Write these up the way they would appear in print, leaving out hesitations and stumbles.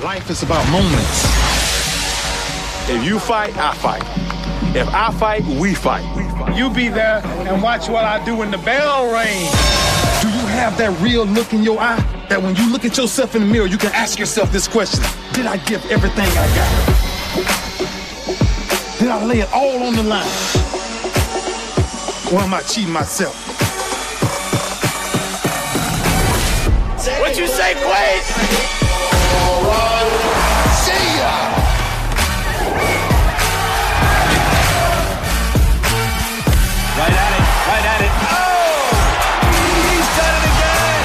Life is about moments. If you fight, I fight. If I fight, we fight. You be there and watch what I do when the bell rings. Do you have that real look in your eye? That when you look at yourself in the mirror, you can ask yourself this question: did I give everything I got? Did I lay it all on the line? Or am I cheating myself? What you say, Quaid? See ya! Right at it. Oh! He's done it again!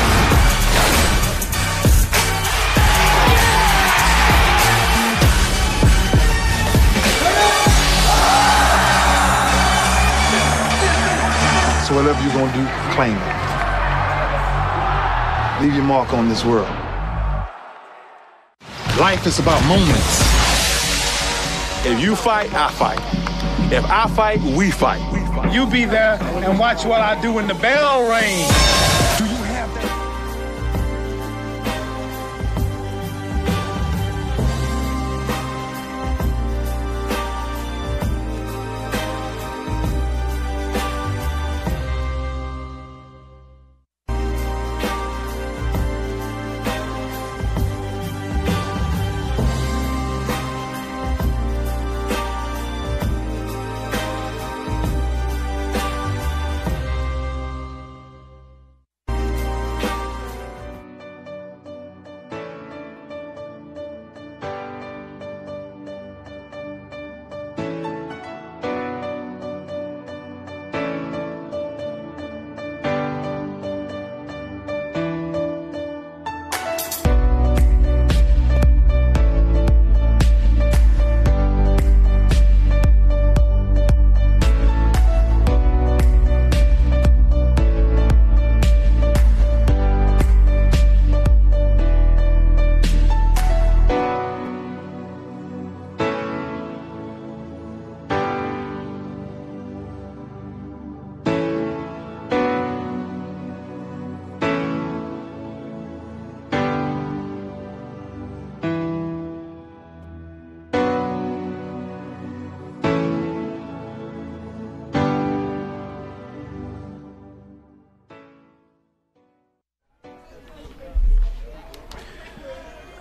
So whatever you're gonna do, claim it. Leave your mark on this world. Life is about moments. If you fight, I fight. If I fight, we fight. You be there and watch what I do when the bell rings. Do you have that?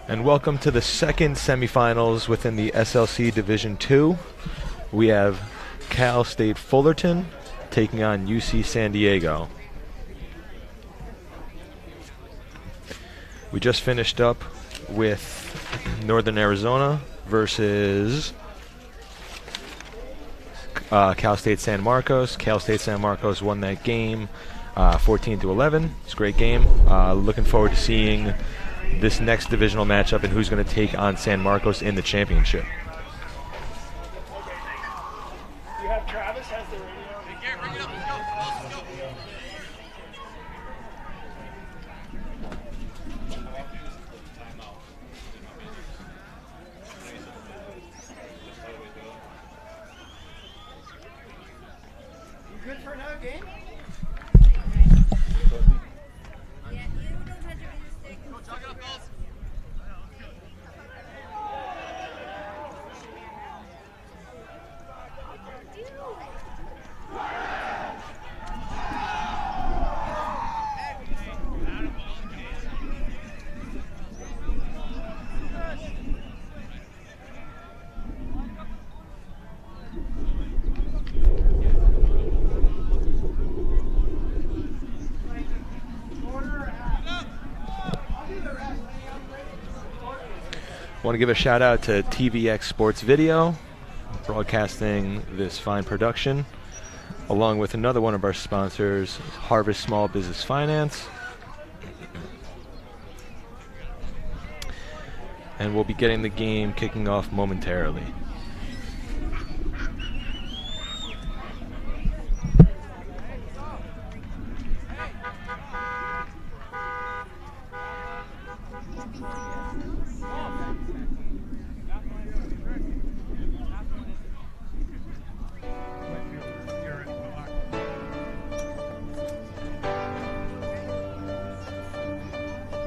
And welcome to the second semifinals within the SLC Division II. We have Cal State Fullerton taking on UC San Diego. We just finished up with Northern Arizona versus Cal State San Marcos. Cal State San Marcos won that game 14-11. It's a great game. Looking forward to seeing this next divisional matchup and who's going to take on San Marcos in the championship. You have Travis has the radio. Bring it up. Let's go. You good for another game? Want to give a shout out to TVX Sports Video, broadcasting this fine production, along with another one of our sponsors, Harvest Small Business Finance. And we'll be getting the game kicking off momentarily.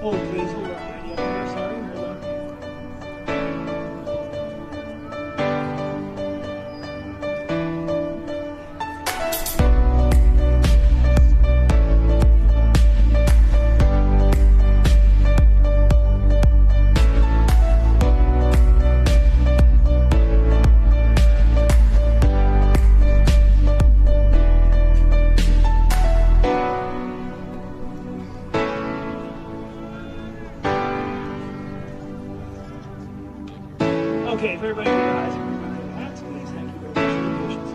Oh, please hold on. Yeah, sorry, hold on. Okay, if everybody realizes, that's please, thank you very much for your patience.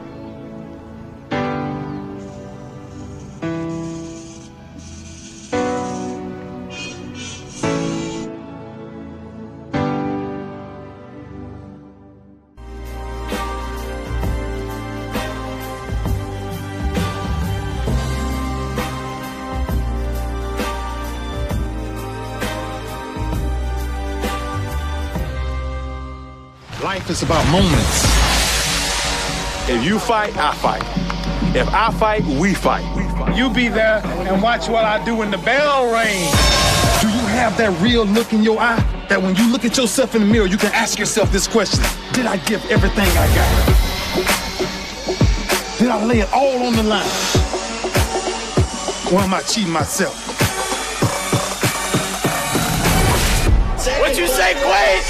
Life is about moments. If you fight, I fight. If I fight, we fight. You be there and watch what I do when the bell rings. Do you have that real look in your eye that when you look at yourself in the mirror, you can ask yourself this question: did I give everything I got? Did I lay it all on the line? Or am I cheating myself? What you say, Quaid?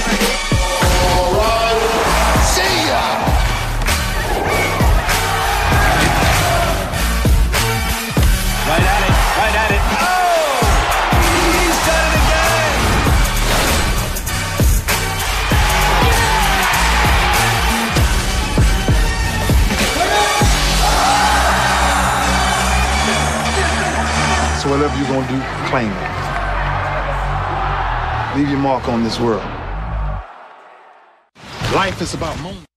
See ya! Right at it. Oh! He's done it again! So whatever you're gonna do, claim it. Leave your mark on this world. Life is about moments.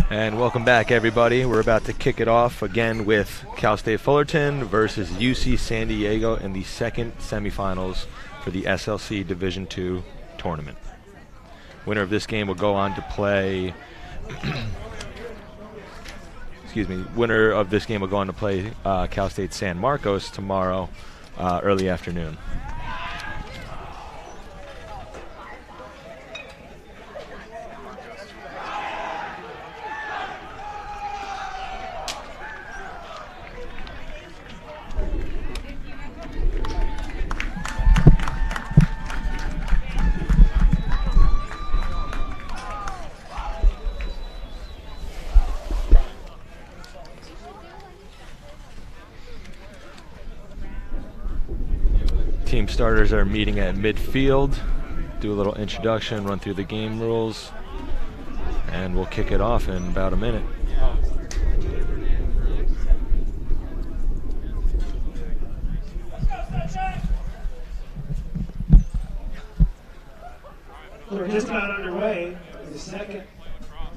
And welcome back, everybody. We're about to kick it off again with Cal State Fullerton versus UC San Diego in the second semifinals for the SLC Division II tournament. Winner of this game will go on to play winner of this game will go on to play Cal State San Marcos tomorrow early afternoon. Team starters are meeting at midfield. Do a little introduction, run through the game rules, and we'll kick it off in about a minute. We're just about underway. The second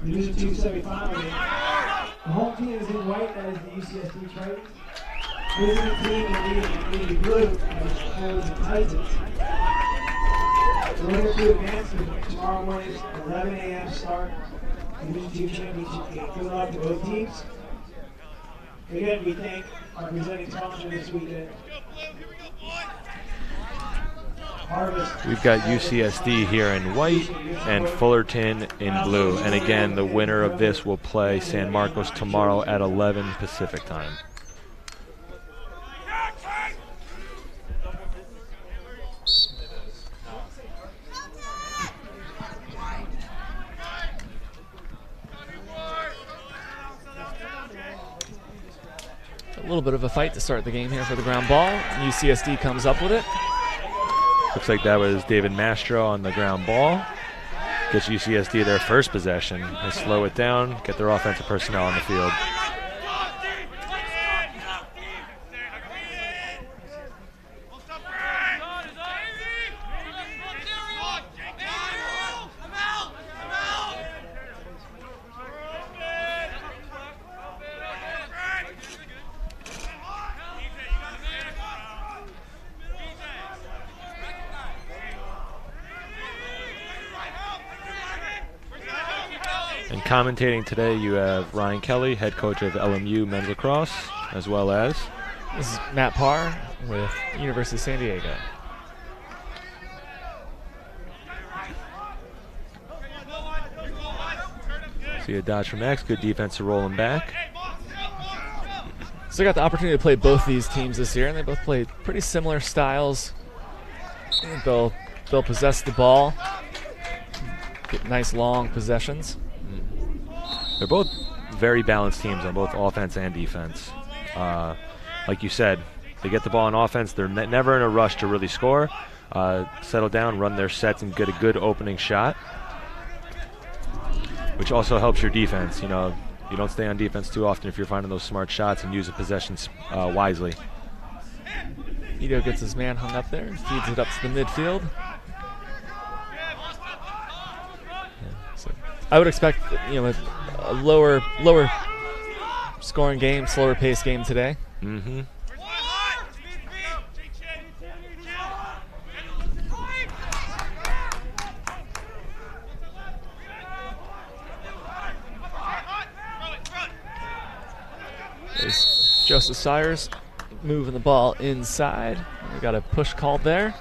Division II semifinal game. The home team is in white, that is the UCSD Titans. Visiting team in navy blue, which holds the Titans. The winner to advance tomorrow morning's 11 a.m. start. Division II championship game. Good luck to both teams. Again, we thank our presenting sponsor this weekend. We've got UCSD here in white and Fullerton in blue. And again, the winner of this will play San Marcos tomorrow at 11 Pacific time. A little bit of a fight to start the game here for the ground ball. UCSD comes up with it. Looks like that was David Mastro on the ground ball. Gets UCSD their first possession. They slow it down, get their offensive personnel on the field. And commentating today, you have Ryan Kelly, head coach of LMU men's lacrosse, as well as... This is Matt Parr with University of San Diego. See a dodge from X, good defense to roll him back. So I got the opportunity to play both these teams this year, and they both play pretty similar styles. They'll possess the ball, get nice long possessions. They're both very balanced teams on both offense and defense. Like you said, they get the ball on offense. They're never in a rush to really score. Settle down, run their sets, and get a good opening shot, which also helps your defense. You know, you don't stay on defense too often if you're finding those smart shots and use the possessions wisely. Ito gets his man hung up there, feeds it up to the midfield. So I would expect, you know, a lower scoring game, slower pace game today. Mm-hmm. There's Joseph Sires moving the ball inside. We got a push called there.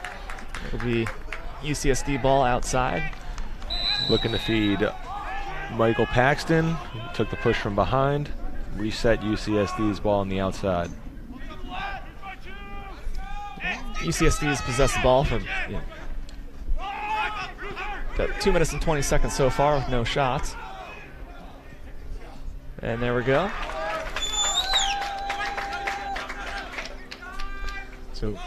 It'll be UCSD ball outside. Looking to feed Michael Paxton. Took the push from behind. Reset UCSD's ball on the outside. UCSD's possessed the ball for got 2 minutes and 20 seconds so far with no shots. And there we go. So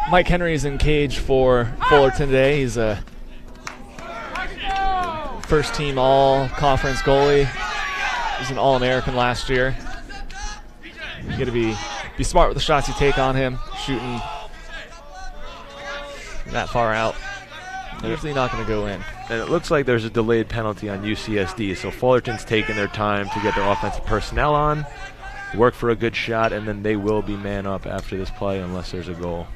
Mike Henry's in cage for Fullerton today. He's a first-team all-conference goalie. He's an All-American last year. You got to be smart with the shots you take on him. Shooting that far out, usually not going to go in. And it looks like there's a delayed penalty on UCSD, so Fullerton's taking their time to get their offensive personnel on, work for a good shot, and then they will be man up after this play unless there's a goal.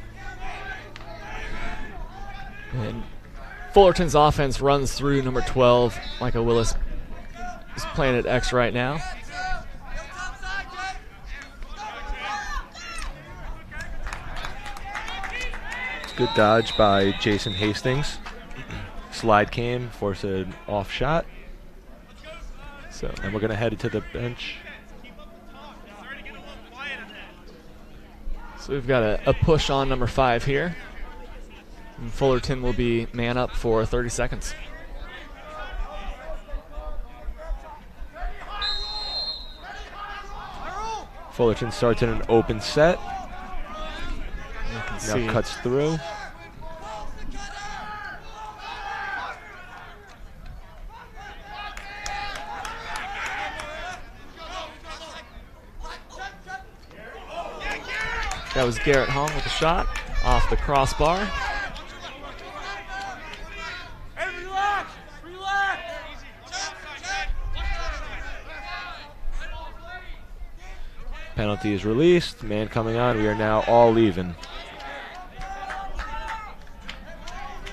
And Fullerton's offense runs through number 12. Michael Willis is playing at X right now. Good dodge by Jason Hastings. Slide came, force an off shot. And we're going to head to the bench. So we've got a push on number 5 here. And Fullerton will be man up for 30 seconds. Fullerton starts in an open set. Now cuts through. That was Garrett Hong with a shot off the crossbar. Penalty is released. Man coming on. We are now all even.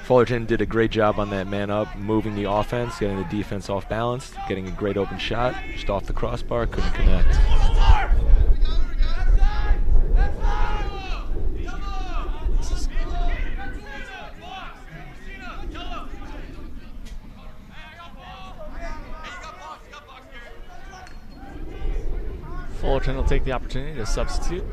Fullerton did a great job on that man up, moving the offense, getting the defense off balance, getting a great open shot, just off the crossbar, couldn't connect. Fullerton will take the opportunity to substitute.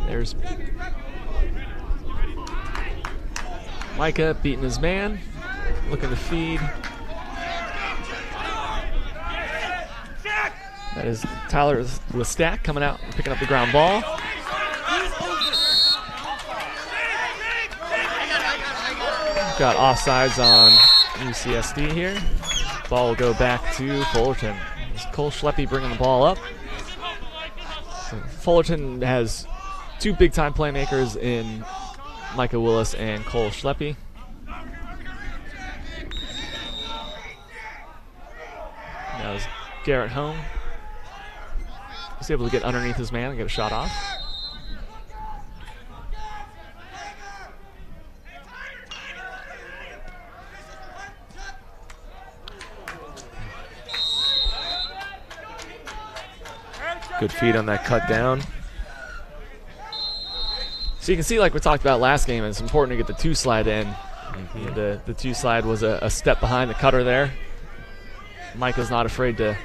There's Micah beating his man, looking to feed. That is Tyler Lestack coming out and picking up the ground ball. Got offsides on UCSD here. Ball will go back to Fullerton. It's Cole Schleppe bringing the ball up. So Fullerton has 2 big-time playmakers in Micah Willis and Cole Schleppe. That was Garrett Home. He's able to get underneath his man and get a shot off. Good feed on that cut down. So you can see, like we talked about last game, it's important to get the 2-slide in. You know, the 2-slide was a step behind the cutter there. Micah's not afraid to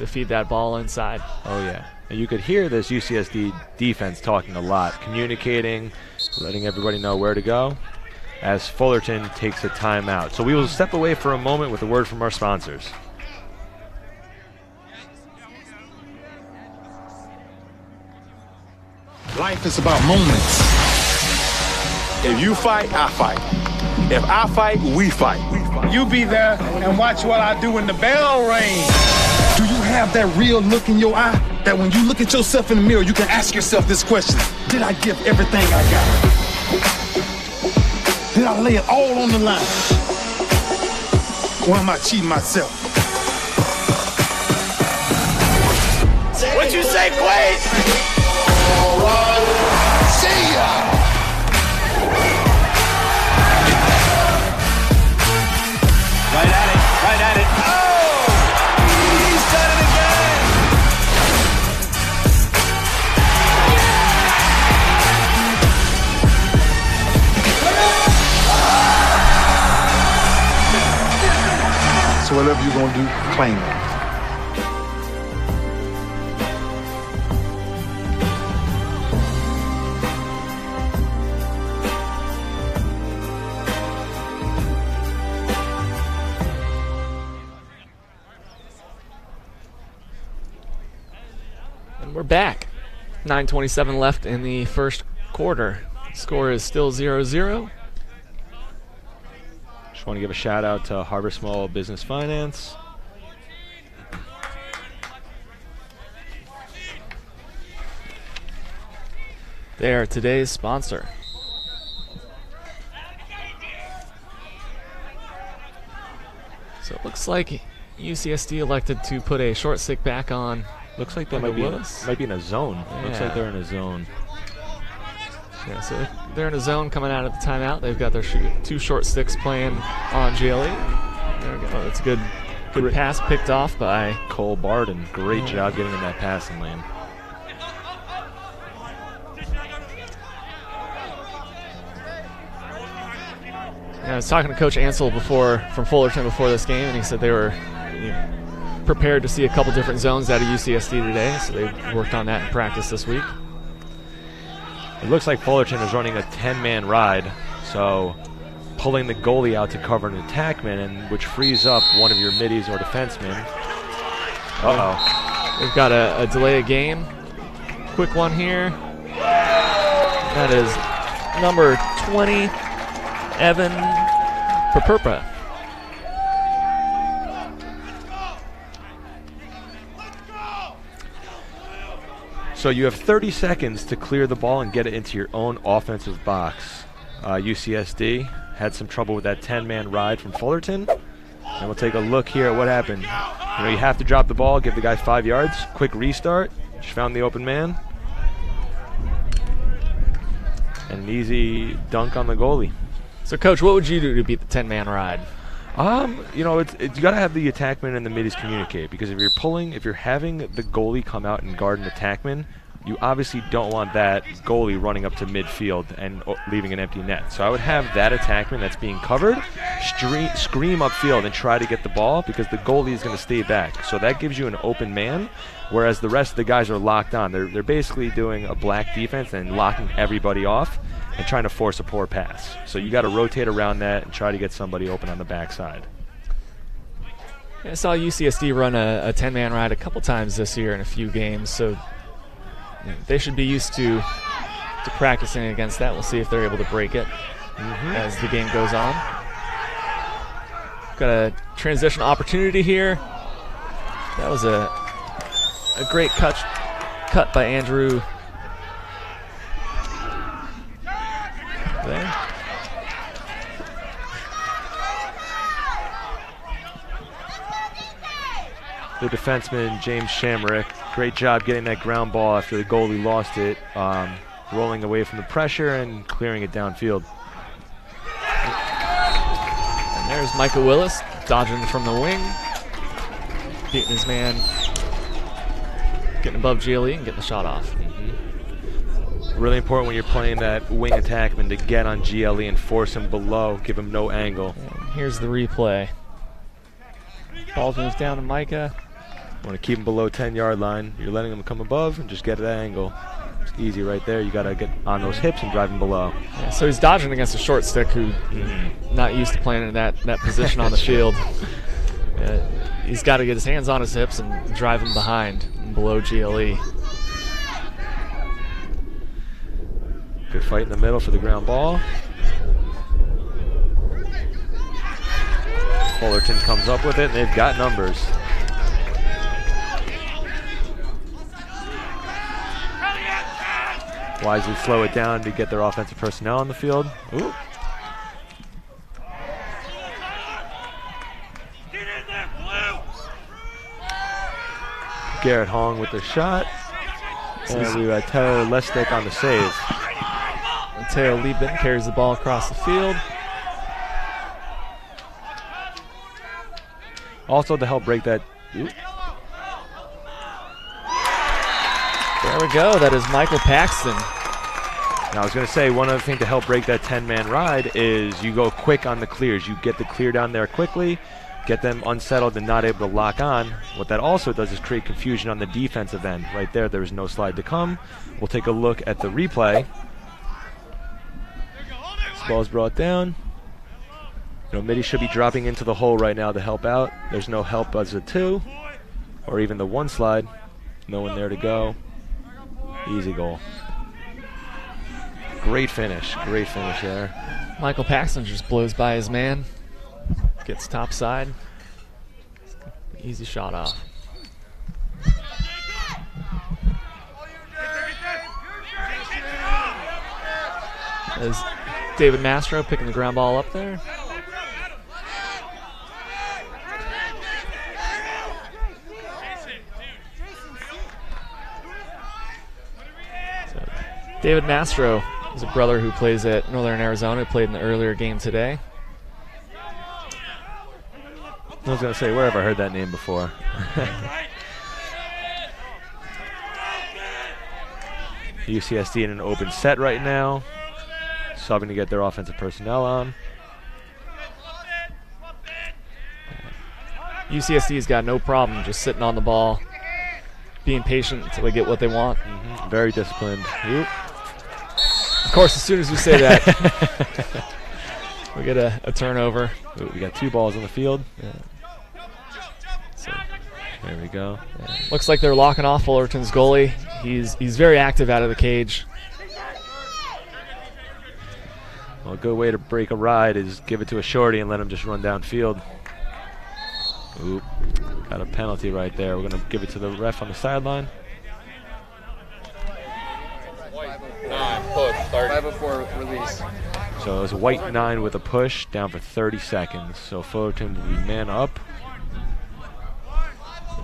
feed that ball inside. Oh yeah. And you could hear this UCSD defense talking a lot, communicating, letting everybody know where to go, as Fullerton takes a timeout. So we will step away for a moment with a word from our sponsors. Life is about moments. If you fight, I fight. If I fight, we fight. You be there and watch what I do when the bell rings. Do you have that real look in your eye that when you look at yourself in the mirror, you can ask yourself this question: did I give everything I got? Did I lay it all on the line? Or am I cheating myself? What you say, Quaid? All right. See ya. Right at it, right at it. Oh! He's done it again! So whatever you're gonna do, claim it. We're back. 9:27 left in the first quarter. Score is still 0-0. Just want to give a shout out to Harbor Small Business Finance. They are today's sponsor. So it looks like UCSD elected to put a short stick back on. Looks like they might be in a zone. Yeah. Looks like they're in a zone. Yeah, so they're in a zone coming out of the timeout. They've got their two short sticks playing on GLE. There we go. That's a good pass picked off by Cole Barden. Great job getting in that passing lane. Yeah, I was talking to Coach Ansel from Fullerton before this game, and he said they were prepared to see a couple different zones out of UCSD today, so they worked on that in practice this week. It looks like Fullerton is running a 10-man ride, so pulling the goalie out to cover an attackman, and which frees up one of your middies or defensemen. Uh-oh. They've got a delay of game. Quick one here. That is number 20, Evan Perperpa. So you have 30 seconds to clear the ball and get it into your own offensive box. UCSD had some trouble with that 10-man ride from Fullerton. And we'll take a look here at what happened. You have to drop the ball, give the guy 5 yards, quick restart. Just found the open man. And an easy dunk on the goalie. So, Coach, what would you do to beat the 10-man ride? You got to have the attackman and the middies communicate, because if you're having the goalie come out and guard an attackman, you obviously don't want that goalie running up to midfield and leaving an empty net. So I would have that attackman that's being covered scream upfield and try to get the ball, because the goalie is going to stay back. So that gives you an open man, whereas the rest of the guys are locked on. They're basically doing a black defense and locking everybody off and trying to force a poor pass. So you got to rotate around that and try to get somebody open on the backside. I saw UCSD run a 10-man ride a couple times this year in a few games, so they should be used to practicing against that. We'll see if they're able to break it as the game goes on. Got a transition opportunity here. That was a great cut by Andrew there. The defenseman, James Shamrick, great job getting that ground ball after the goalie lost it, rolling away from the pressure and clearing it downfield. And there's Micah Willis dodging from the wing, beating his man, getting above GLE and getting the shot off. Really important when you're playing that wing attackman to get on GLE and force him below, give him no angle. And here's the replay. Ball moves down to Micah. Want to keep them below 10-yard line. You're letting them come above and just get that angle. It's easy right there. You got to get on those hips and drive them below. Yeah, so he's dodging against a short stick who not used to playing in that position on the field. He's got to get his hands on his hips and drive him behind and below GLE. Good fight in the middle for the ground ball. Fullerton comes up with it, and they've got numbers. Wisely slow it down to get their offensive personnel on the field. Ooh. Garrett Hong with the shot. And we got Taylor Lestick on the save. Mateo Liebman carries the ball across the field. Also to help break that. Ooh. There we go. That is Michael Paxton. Now I was going to say, one other thing to help break that 10-man ride is you go quick on the clears. You get the clear down there quickly, get them unsettled and not able to lock on. What that also does is create confusion on the defensive end. Right there was no slide to come. We'll take a look at the replay. This ball's brought down. Mitty should be dropping into the hole right now to help out. There's no help as a 2 or even the 1 slide. No one there to go. Easy goal. Great finish there. Michael Paxton just blows by his man. Gets top side. Easy shot off. There's David Mastro picking the ground ball up there. David Mastro is a brother who plays at Northern Arizona, played in the earlier game today. I was going to say, where have I heard that name before? UCSD in an open set right now, subbing to get their offensive personnel on. UCSD's got no problem just sitting on the ball, being patient until they get what they want. Very disciplined. Oop. Of course, as soon as we say that, we get a turnover. Ooh, we got 2 balls on the field. Yeah. So, there we go. Yeah. Looks like they're locking off Fullerton's goalie. He's very active out of the cage. Well, a good way to break a ride is give it to a shorty and let him just run downfield. Oop, got a penalty right there. We're going to give it to the ref on the sideline. 9, push, 504 release. So it was a white 9 with a push down for 30 seconds. So Fullerton will be man up.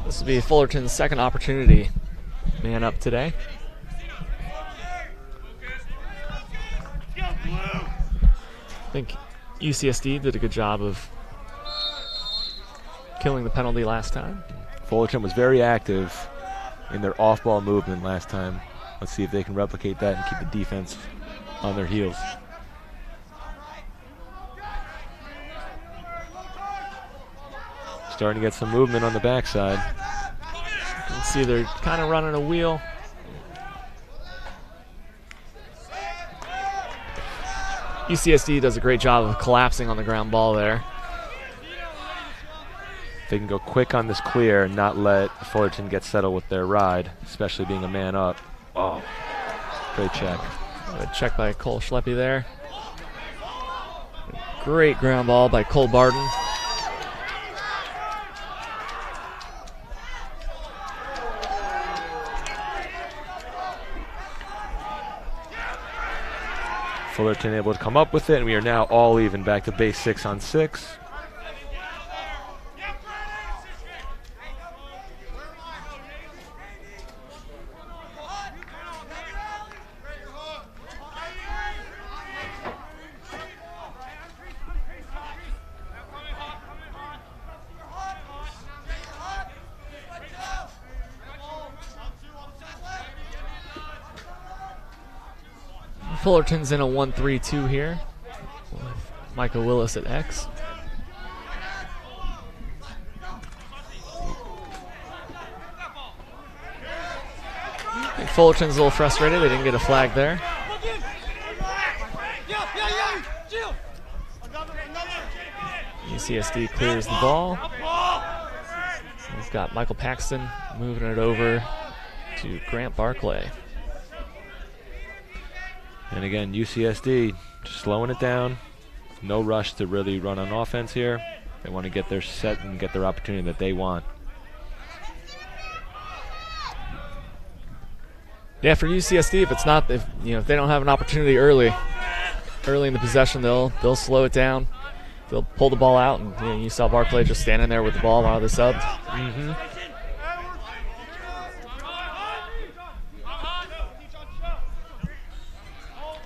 This will be Fullerton's second opportunity. Man up today. I think UCSD did a good job of killing the penalty last time. Fullerton was very active in their off-ball movement last time. Let's see if they can replicate that and keep the defense on their heels. Starting to get some movement on the backside. You can see they're kind of running a wheel. UCSD does a great job of collapsing on the ground ball there. They can go quick on this clear and not let Fullerton get settled with their ride, especially being a man up. Oh, great check. A check by Cole Schleppe there. Great ground ball by Cole Barton. Fullerton able to come up with it, and we are now all even, back to base 6-on-6. Fullerton's in a 1-3-2 here with Michael Willis at X. I think Fullerton's a little frustrated. They didn't get a flag there. UCSD clears the ball. We've got Michael Paxton moving it over to Grant Barclay. And again, UCSD just slowing it down. No rush to really run on offense here. They want to get their set and get their opportunity that they want. Yeah, for UCSD, if it's not, if they don't have an opportunity early in the possession, they'll slow it down. They'll pull the ball out, and you saw Barclay just standing there with the ball while they subbed. Mm-hmm.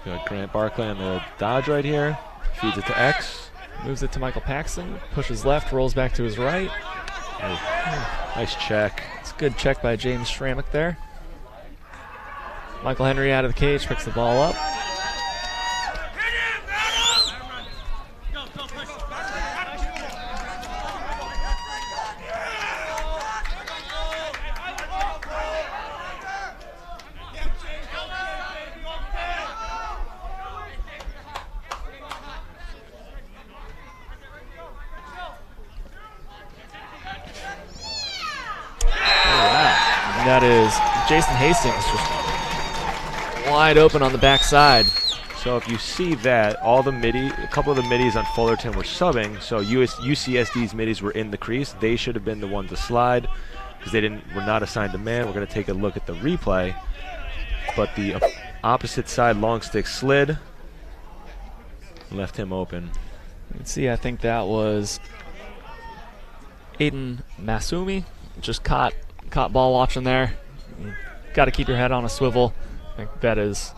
Got Grant Barclay on the dodge right here. Feeds it to X. Moves it to Michael Paxton. Pushes left, rolls back to his right. Nice check. It's a good check by James Schrammick there. Michael Henry out of the cage, picks the ball up. That is Jason Hastings just wide open on the backside. So if you see that, a couple of the middies on Fullerton were subbing, so UCSD's middies were in the crease. They should have been the one to slide because they were not assigned a man. We're going to take a look at the replay. But the opposite side long stick slid, left him open. Let's see, I think that was Aiden Masumi. Just caught ball watching there. Got to keep your head on a swivel. I think that is.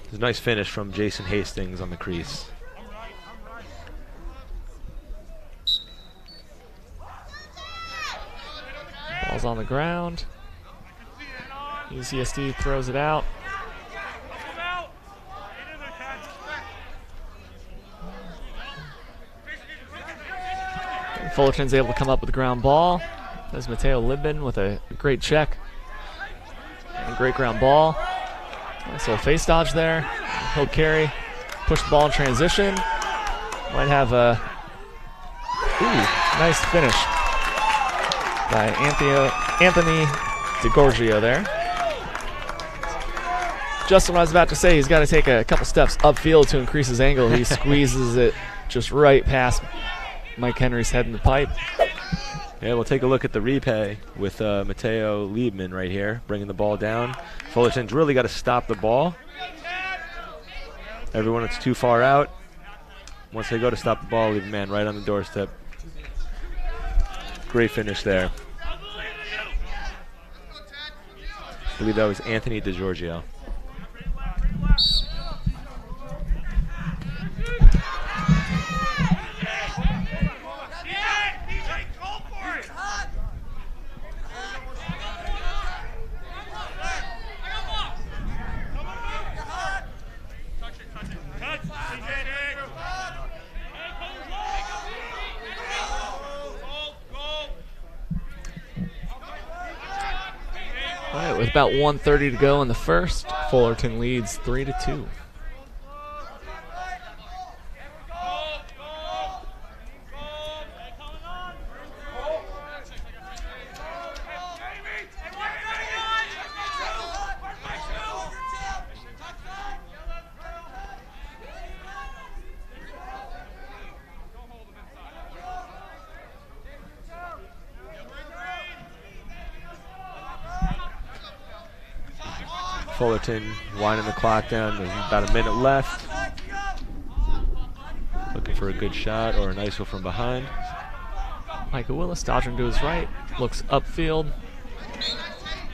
It's a nice finish from Jason Hastings on the crease. Ball's on the ground. UCSD throws it out. And Fullerton's able to come up with the ground ball. There's Mateo Libman with a great check. And a great ground ball. Nice little face dodge there. He'll carry. Push the ball in transition. Might have a nice finish by Anthony DeGorgio there. Just what I was about to say, he's got to take a couple steps upfield to increase his angle. He squeezes it just right past Mike Henry's head in the pipe. Yeah, we'll take a look at the replay with Mateo Liebman right here, bringing the ball down. Fullerton's really got to stop the ball. Everyone that's too far out, once they go to stop the ball, leave a man right on the doorstep. Great finish there. I believe that was Anthony DeGiorgio. All right, with about 1:30 to go in the first, Fullerton leads 3-2. Fullerton winding the clock down. There's about a minute left. Looking for a good shot or an ISO from behind. Michael Willis dodging to his right. Looks upfield.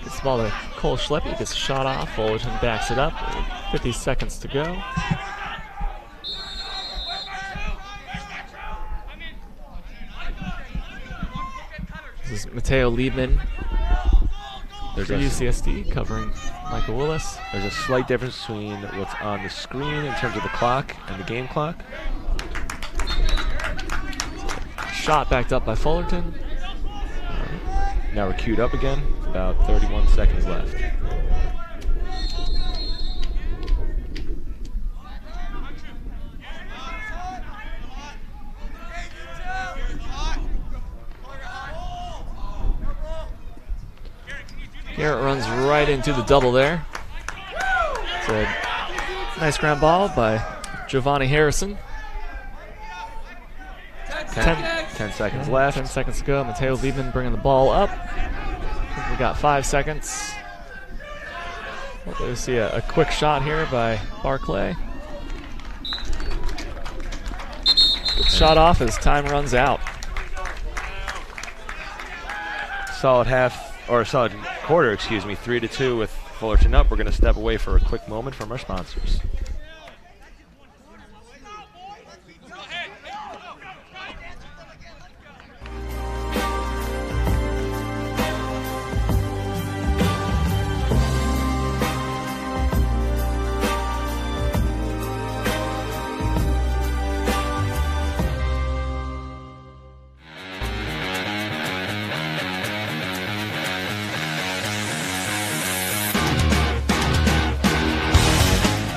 Gets the ball to Cole Schleppe. Gets a shot off. Fullerton backs it up. 50 seconds to go. This is Mateo Liebman. There's UCSD covering Michael Willis. There's a slight difference between what's on the screen in terms of the clock and the game clock. Shot backed up by Fullerton. Now we're queued up again. About 31 seconds left. Garrett runs right into the double there. It's a nice ground ball by Giovanni Harrison. 10 seconds left. 10 seconds to go. Mateo Liebman bringing the ball up. I think we got 5 seconds. Hopefully we see a quick shot here by Barclay. Good shot off as time runs out. Solid quarter, excuse me, 3-2 with Fullerton up. We're going to step away for a quick moment from our sponsors.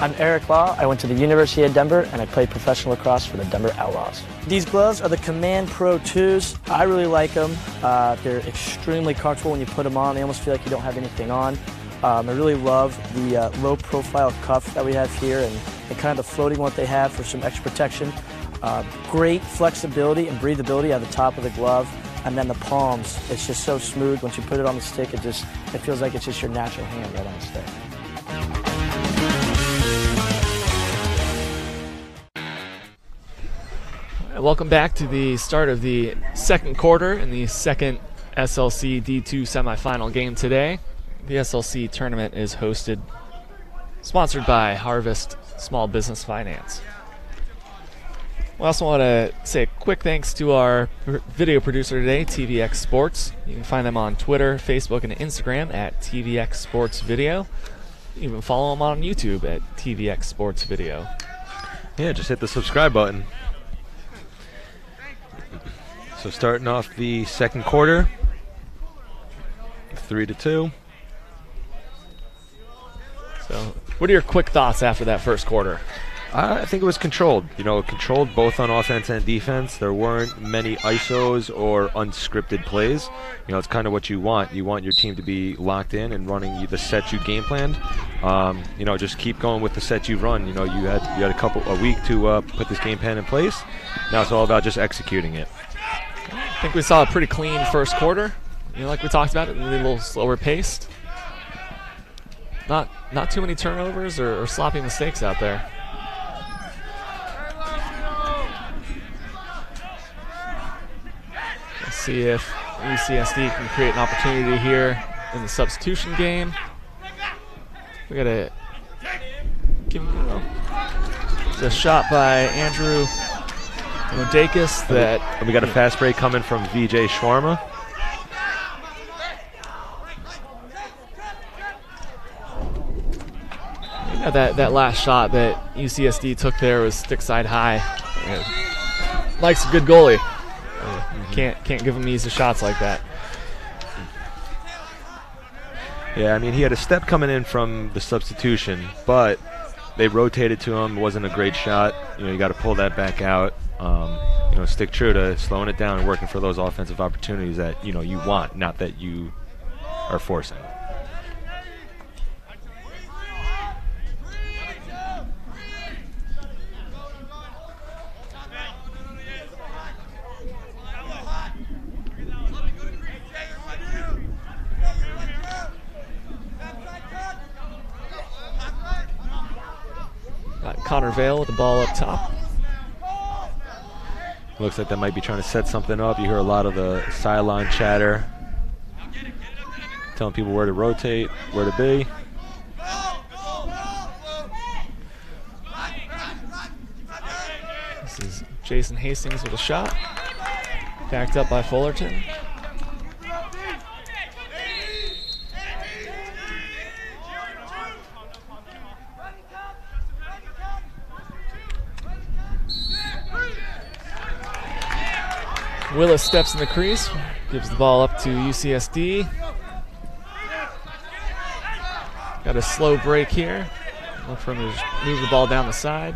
I'm Eric Law. I went to the University of Denver and I played professional lacrosse for the Denver Outlaws. These gloves are the Command Pro 2s. I really like them. They're extremely comfortable when you put them on. They almost feel like you don't have anything on. I really love the low profile cuff that we have here and kind of the floating one they have for some extra protection. Great flexibility and breathability at the top of the glove. And then the palms, it's just so smooth. Once you put it on the stick, it feels like it's just your natural hand right on the stick. Welcome back to the start of the second quarter in the second SLC D2 semifinal game today. The SLC tournament is sponsored by Harvest Small Business Finance. We also want to say a quick thanks to our video producer today, TVX Sports. You can find them on Twitter, Facebook, and Instagram at TVX Sports Video. You can even follow them on YouTube at TVX Sports Video. Yeah, just hit the subscribe button. So starting off the second quarter, 3-2. So what are your quick thoughts after that first quarter? I think it was controlled. Controlled both on offense and defense. There weren't many ISOs or unscripted plays. It's kind of what you want. You want your team to be locked in and running the sets you game planned. Just keep going with the sets you've run. You had a week to put this game plan in place. Now it's all about just executing it. I think we saw a pretty clean first quarter. Like we talked about, it a little slower paced. Not too many turnovers or sloppy mistakes out there. Let's see if UCSD can create an opportunity here in the substitution game. We got a the shot by Andrew Modakis and we got a fast break coming from VJ Shawarma. That last shot that UCSD took there was stick side high. Mike's a good goalie. Can't give him easy shots like that. Yeah, he had a step coming in from the substitution, but they rotated to him. It wasn't a great shot. You got to pull that back out. Stick true to slowing it down and working for those offensive opportunities that you want, not that you are forcing. Got Connor Vale with the ball up top. Looks like they might be trying to set something up. You hear a lot of the sideline chatter, telling people where to rotate, where to be. This is Jason Hastings with a shot. Backed up by Fullerton. Willis steps in the crease, gives the ball up to UCSD. Got a slow break here. Look for him to just move the ball down the side.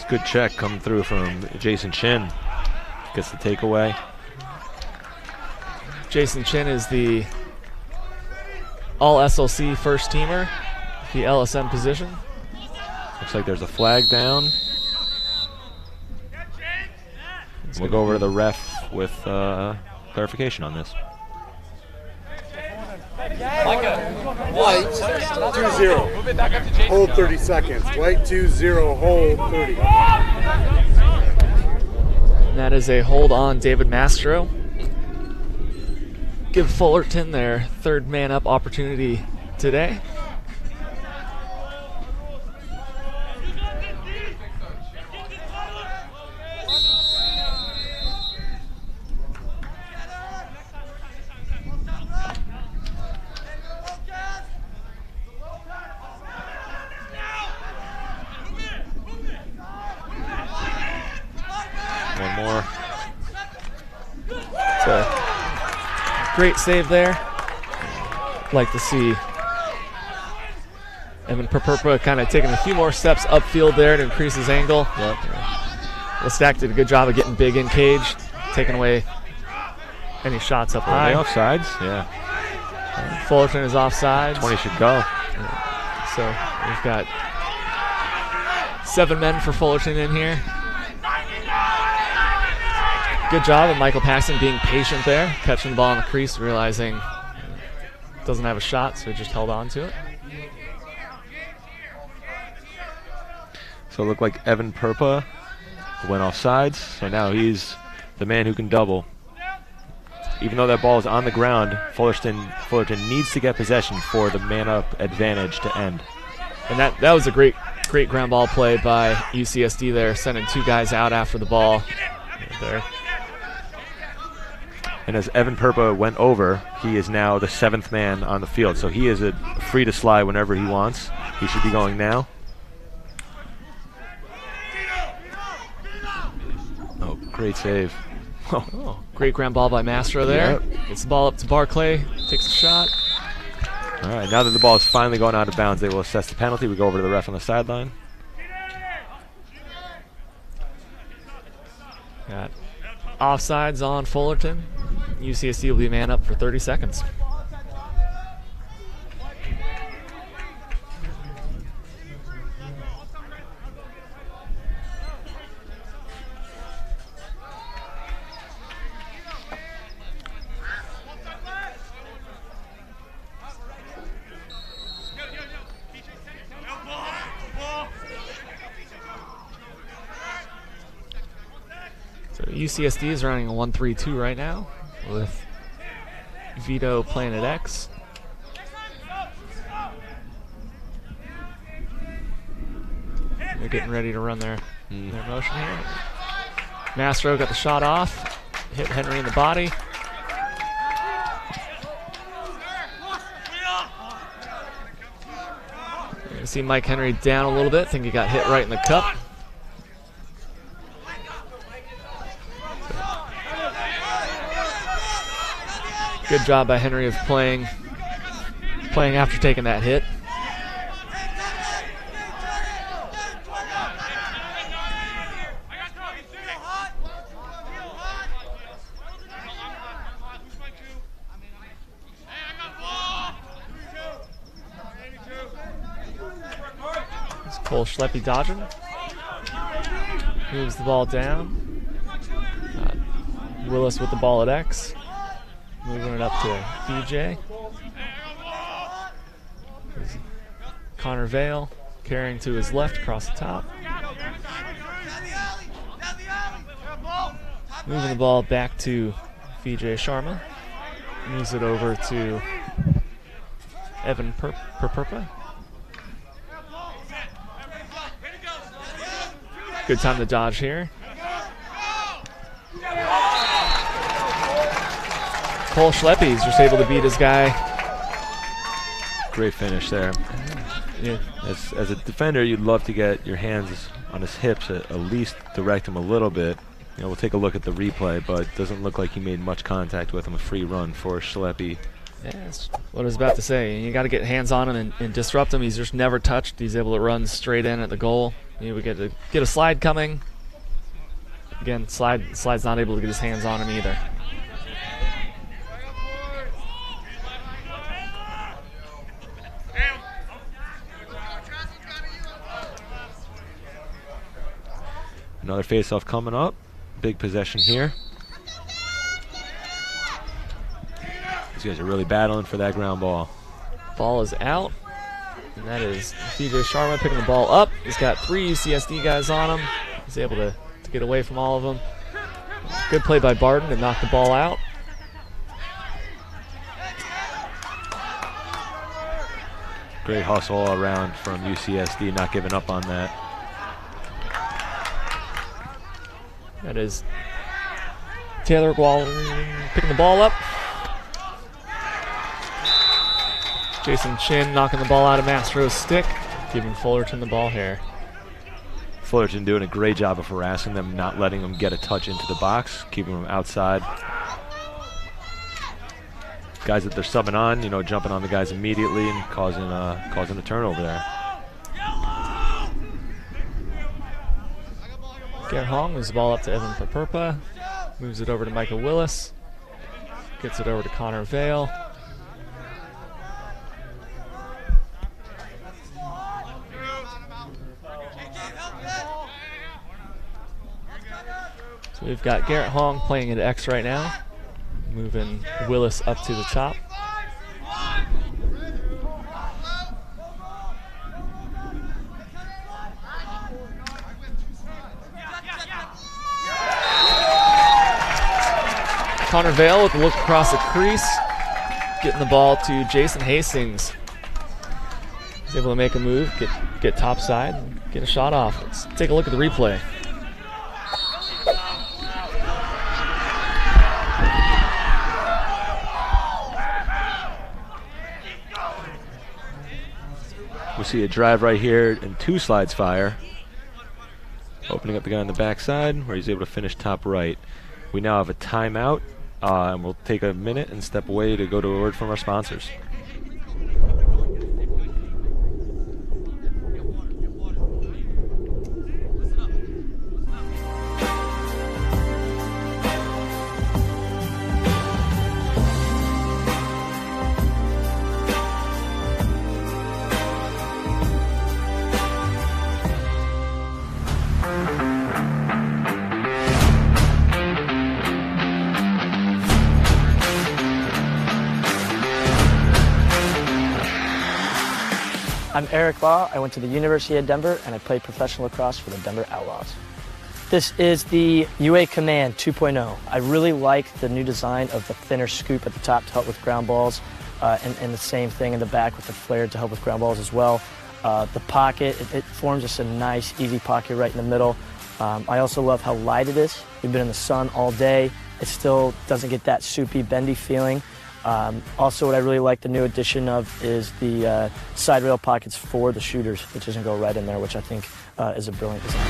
Good check coming through from Jason Chin. Gets the takeaway. Jason Chin is the all SLC first teamer, the LSM position. Looks like there's a flag down. We'll go over to the ref with clarification on this. White 2-0. Hold 30 seconds. White 2-0. Hold 30. And that is a hold on David Mastro. Give Fullerton their third man up opportunity today. Great save there. Like to see Evan Perperpa kind of taking a few more steps upfield there to increase his angle. Yep. Lestack did a good job of getting big in cage, taking away any shots up high. Are they offsides? Yeah. Fullerton is offsides. 20 should go. So we've got 7 men for Fullerton in here. Good job of Michael Paxton being patient there, catching the ball in the crease, realizing doesn't have a shot, so he just held on to it. So it looked like Evan Perpa went off sides, so now he's the man who can double. Even though that ball is on the ground, Fullerton needs to get possession for the man-up advantage to end. And that was a great ground ball play by UCSD there, sending 2 guys out after the ball there. And as Evan Perpa went over, he is now the 7th man on the field. So he is free to slide whenever he wants. He should be going now. Oh, great save. Oh, great ground ball by Mastro there. Yep. Gets the ball up to Barclay, takes a shot. All right, now that the ball is finally going out of bounds, they will assess the penalty. We go over to the ref on the sideline. Got offsides on Fullerton. UCSD will be man up for 30 seconds. So UCSD is running a 1-3-2 right now, with Vito playing at X. They're getting ready to run their motion here. Mastro got the shot off, hit Henry in the body. You can see Mike Henry down a little bit. I think he got hit right in the cup. Good job by Henry of playing after taking that hit. It's Cole Schleppe dodging. Moves the ball down. Willis with the ball at X. Moving it up to VJ. Connor Vale carrying to his left across the top. Moving the ball back to VJ Sharma. Moves it over to Evan Perperpa. Good time to dodge here. Cole Schleppy's just able to beat his guy. Great finish there. Yeah. As a defender, you'd love to get your hands on his hips, at least direct him a little bit. You know, we'll take a look at the replay, but it doesn't look like he made much contact with him. A free run for Schleppy. Yeah, that's what I was about to say. You got to get hands on him and disrupt him. He's just never touched. He's able to run straight in at the goal. You know, we get a slide coming. Again, slide's not able to get his hands on him either. Another face-off coming up. Big possession here. These guys are really battling for that ground ball. Ball is out. And that is DJ Sharma picking the ball up. He's got 3 UCSD guys on him. He's able to get away from all of them. Good play by Barton to knock the ball out. Great hustle all around from UCSD, not giving up on that. That is Taylor Wall picking the ball up. Jason Chin knocking the ball out of Mastro's stick, giving Fullerton the ball here. Fullerton doing a great job of harassing them, not letting them get a touch into the box, keeping them outside. Guys that they're subbing on, you know, jumping on the guys immediately and causing a turnover there. Garrett Hong moves the ball up to Evan Paperpa, moves it over to Michael Willis, gets it over to Connor Vale. So we've got Garrett Hong playing at X right now, moving Willis up to the top. Connor Vale with a look across the crease, getting the ball to Jason Hastings. He's able to make a move, get topside, and get a shot off. Let's take a look at the replay. We see a drive right here and 2 slides fire. Opening up the guy on the backside where he's able to finish top right. We now have a timeout, and we'll take a minute and step away to go to a word from our sponsors. I'm Eric Law. I went to the University of Denver and I played professional lacrosse for the Denver Outlaws. This is the UA Command 2.0. I really like the new design of the thinner scoop at the top to help with ground balls, and the same thing in the back with the flare to help with ground balls as well. The pocket, it forms just a nice, easy pocket right in the middle. I also love how light it is. We've been in the sun all day. It still doesn't get that soupy, bendy feeling. Also, what I really like the new addition of is the side rail pockets for the shooters, which doesn't go right in there, which I think is a brilliant design.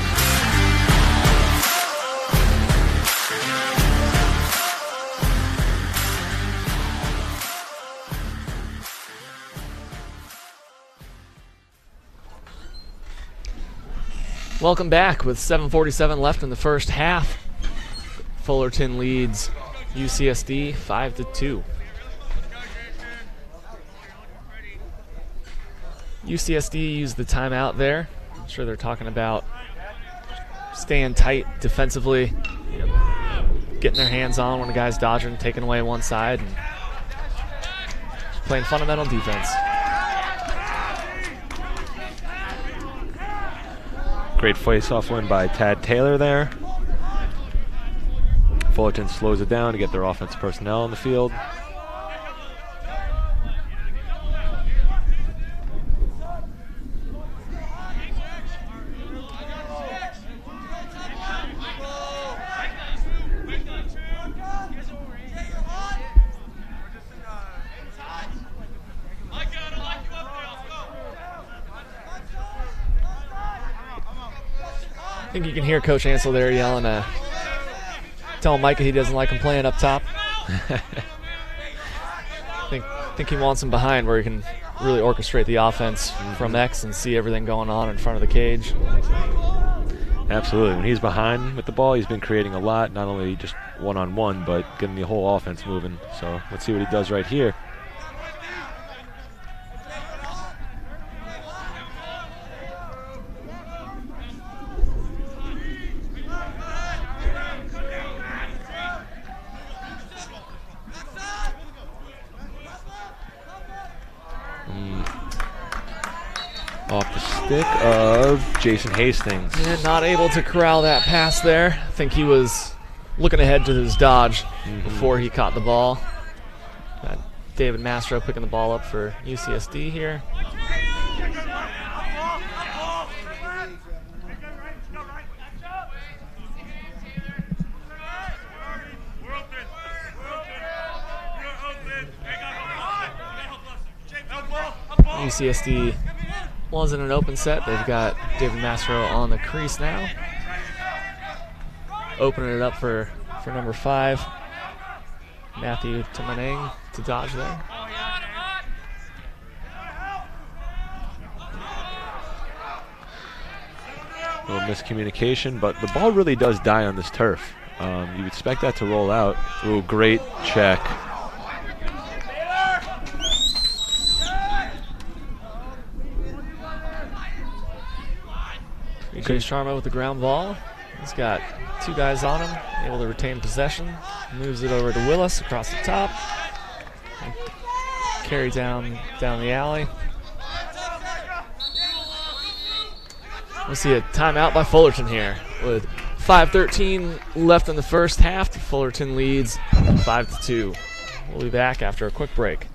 Welcome back with 7:47 left in the first half. Fullerton leads UCSD 5-2. UCSD used the timeout there. I'm sure they're talking about staying tight defensively, you know, getting their hands on when the guy's dodging, taking away one side, and just playing fundamental defense. Great face-off win by Tad Taylor there. Fullerton slows it down to get their offensive personnel on the field. think you can hear Coach Ansel there yelling, telling Micah he doesn't like him playing up top. think he wants him behind where he can really orchestrate the offense from X and see everything going on in front of the cage. Absolutely. When he's behind with the ball, he's been creating a lot, not only just one-on-one, but getting the whole offense moving. So let's see what he does right here. Off the stick of Jason Hastings. Yeah, not able to corral that pass there. I think he was looking ahead to his dodge before he caught the ball. Got David Mastro picking the ball up for UCSD here. UCSD wasn't an open set. They've got David Mastro on the crease now. Opening it up for number 5, Matthew Tumaneng, to dodge there. A little miscommunication, but the ball really does die on this turf. You expect that to roll out. Ooh, great check. Chase Sharma with the ground ball. He's got 2 guys on him, able to retain possession. Moves it over to Willis across the top. Carry down the alley. We'll see a timeout by Fullerton here with 5:13 left in the first half. Fullerton leads 5-2. We'll be back after a quick break.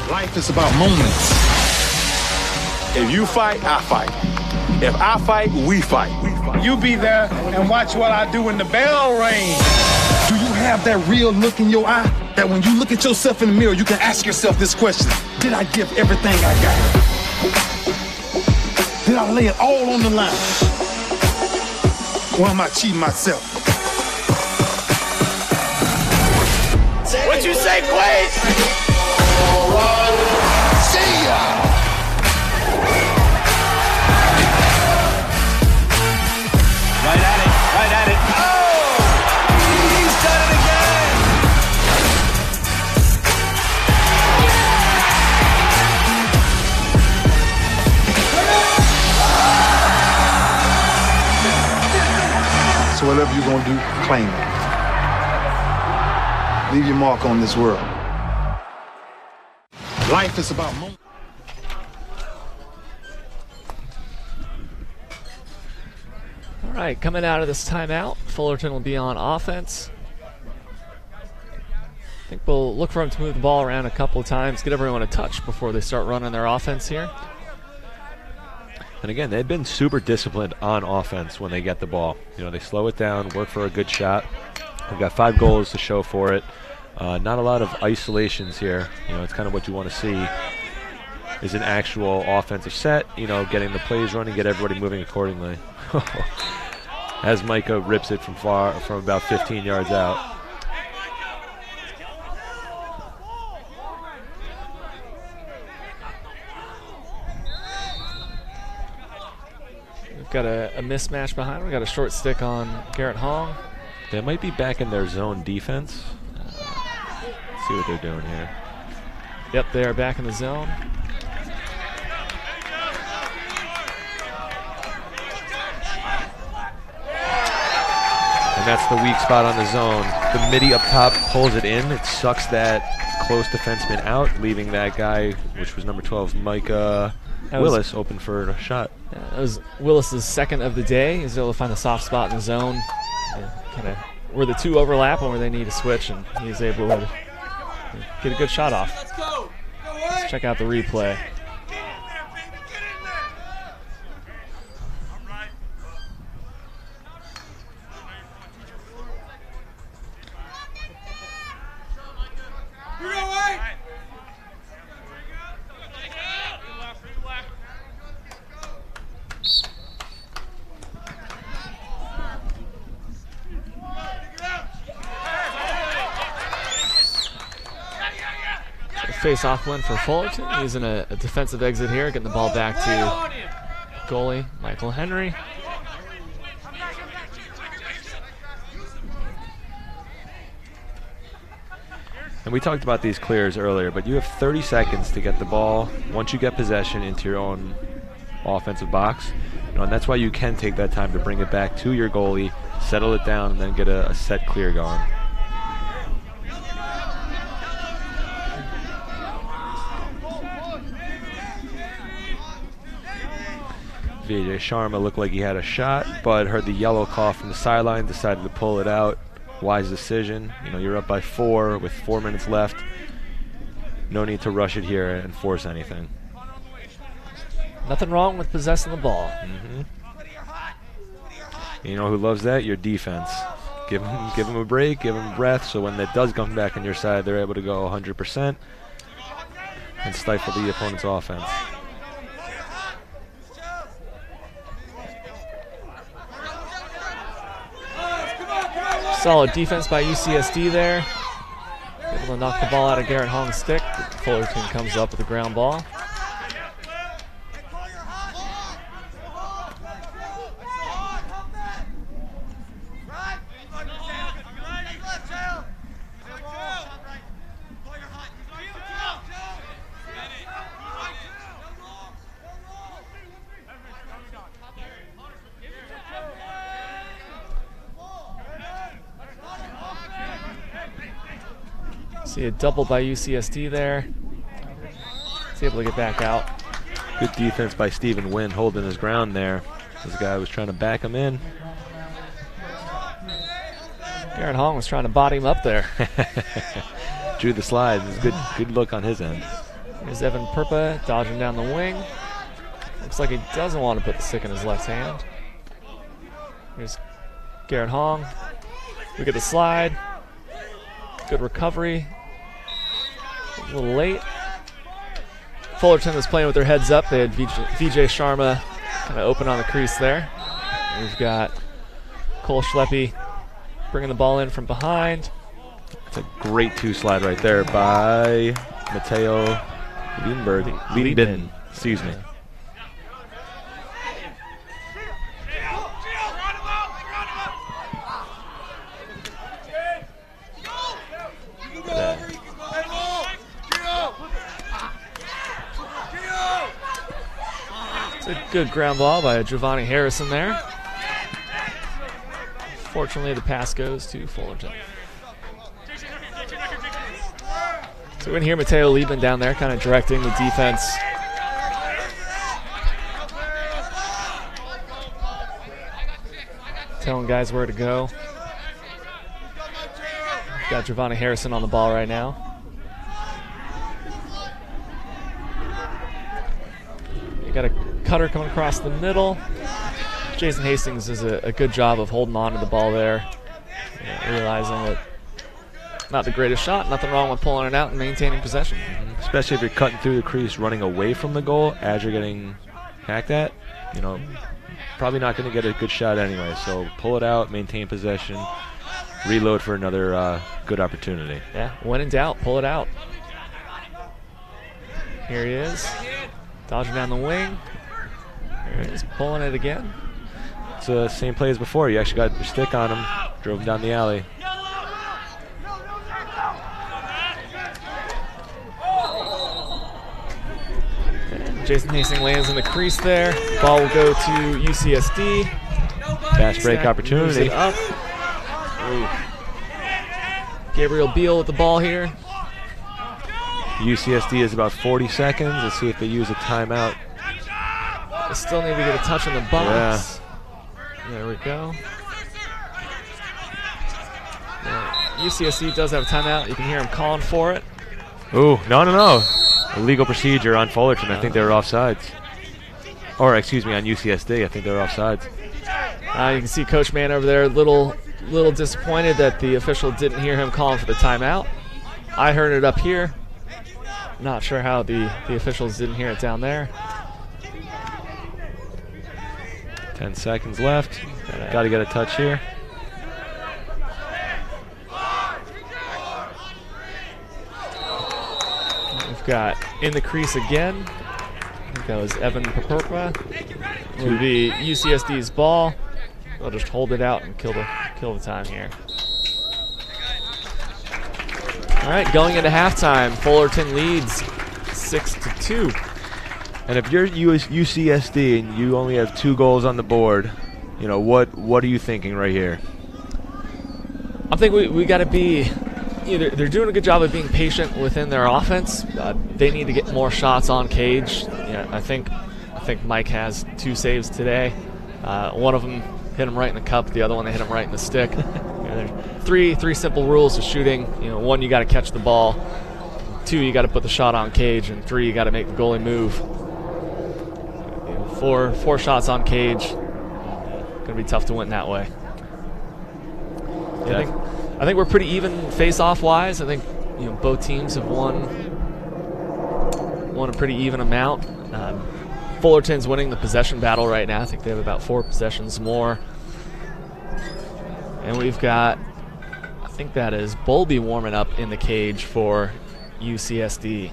Life is about moments. If you fight, I fight. If I fight, we fight. You be there and watch what I do when the bell rings. Do you have that real look in your eye that when you look at yourself in the mirror, you can ask yourself this question: did I give everything I got? Did I lay it all on the line? Or am I cheating myself? What you say, Quaid? See ya! Right at it. Oh! He's done it again! So whatever you're gonna do, claim it. Leave your mark on this world. Life is about moments. All right, coming out of this timeout, Fullerton will be on offense. I think we'll look for him to move the ball around a couple of times, get everyone a touch before they start running their offense here. And again, they've been super disciplined on offense when they get the ball. You know, they slow it down, work for a good shot. They've got 5 goals to show for it. Not a lot of isolations here. You know, it's kind of what you want to see is an actual offensive set, you know, getting the plays running, get everybody moving accordingly. As Micah rips it from about 15 yards out. We've got a mismatch behind. We've got a short stick on Garrett Hong. They might be back in their zone defense. See what they're doing here. Yep, they are back in the zone. And that's the weak spot on the zone. The midi up top pulls it in. It sucks that close defenseman out, leaving that guy, which was number 12, Micah Willis, open for a shot. That was Willis's second of the day. He's able to find a soft spot in the zone, kind of where the 2 overlap and where they need to switch, and he's able to get a good shot off. Let's check out the replay. face-off win for Fullerton, using a defensive exit here, getting the ball back to goalie Michael Henry. And we talked about these clears earlier, but you have 30 seconds to get the ball, once you get possession, into your own offensive box. And that's why you can take that time to bring it back to your goalie, settle it down, and then get a set clear going. VJ Sharma looked like he had a shot, but heard the yellow call from the sideline, decided to pull it out. Wise decision. You're up by 4 with 4 minutes left. No need to rush it here and force anything. Nothing wrong with possessing the ball. You know who loves that? Your defense. Give them a break, give them a breath, so when that does come back on your side, they're able to go 100% and stifle the opponent's offense. Solid defense by UCSD there. Able to knock the ball out of Garrett Hong's stick. Fullerton comes up with a ground ball. See a double by UCSD there. He's able to get back out. Good defense by Stephen Wynn, holding his ground there. This guy was trying to back him in. Garrett Hong was trying to body him up there. Drew the slide. It was good look on his end. Here's Evan Perpa dodging down the wing. Looks like he doesn't want to put the stick in his left hand. Here's Garrett Hong. Look at the slide. Good recovery. A little late. Fullerton was playing with their heads up. They had VJ Sharma kind of open on the crease there. We've got Cole Schleppe bringing the ball in from behind. It's a great 2 slide right there by Mateo Lieben. Excuse me. It's a good ground ball by Giovanni Harrison there. Fortunately, the pass goes to Fullerton. So in here, Mateo Lieben down there kind of directing the defense. Telling guys where to go. Got Giovanni Harrison on the ball right now. You got a cutter coming across the middle. Jason Hastings does a good job of holding on to the ball there. Realizing that not the greatest shot, nothing wrong with pulling it out and maintaining possession. Especially if you're cutting through the crease, running away from the goal as you're getting hacked at, probably not going to get a good shot anyway. So pull it out, maintain possession, reload for another good opportunity. Yeah, when in doubt, pull it out. Here he is, dodging down the wing. Here he is, pulling it again. It's the same play as before. You actually got your stick on him, drove him down the alley. Jason Hastings lands in the crease there. Ball will go to UCSD. Fast break opportunity. Up. Gabriel Beal with the ball here. UCSD is about 40 seconds. Let's see if they use a timeout. They still need to get a touch on the box. Yeah. There we go. UCSD does have a timeout. You can hear him calling for it. Ooh, no. Illegal procedure on Fullerton. I think they were offsides. Or, excuse me, on UCSD. I think they were offsides. You can see Coach Mann over there, little disappointed that the official didn't hear him calling for the timeout. I heard it up here. Not sure how the officials didn't hear it down there. 10 seconds left. Got to get a touch here. got in the crease again. I think that was Evan Paperpa. It will be UCSD's ball. They'll just hold it out and kill the time here. All right, going into halftime, Fullerton leads 6-2. And if you're UCSD and you only have 2 goals on the board, you know, what are you thinking right here? I think we got to be either they're doing a good job of being patient within their offense. They need to get more shots on cage. Yeah, I think Mike has 2 saves today. One of them hit him right in the cup. The other one they hit him right in the stick. There's three simple rules to shooting. You know, 1, you got to catch the ball. 2, you got to put the shot on cage, and 3, you got to make the goalie move. You know, four shots on cage. Gonna be tough to win that way. Yeah, I think we're pretty even face-off wise. I think, you know, both teams have won a pretty even amount. Fullerton's winning the possession battle right now. I think they have about 4 possessions more. And we've got, I think that is Bowlby warming up in the cage for UCSD.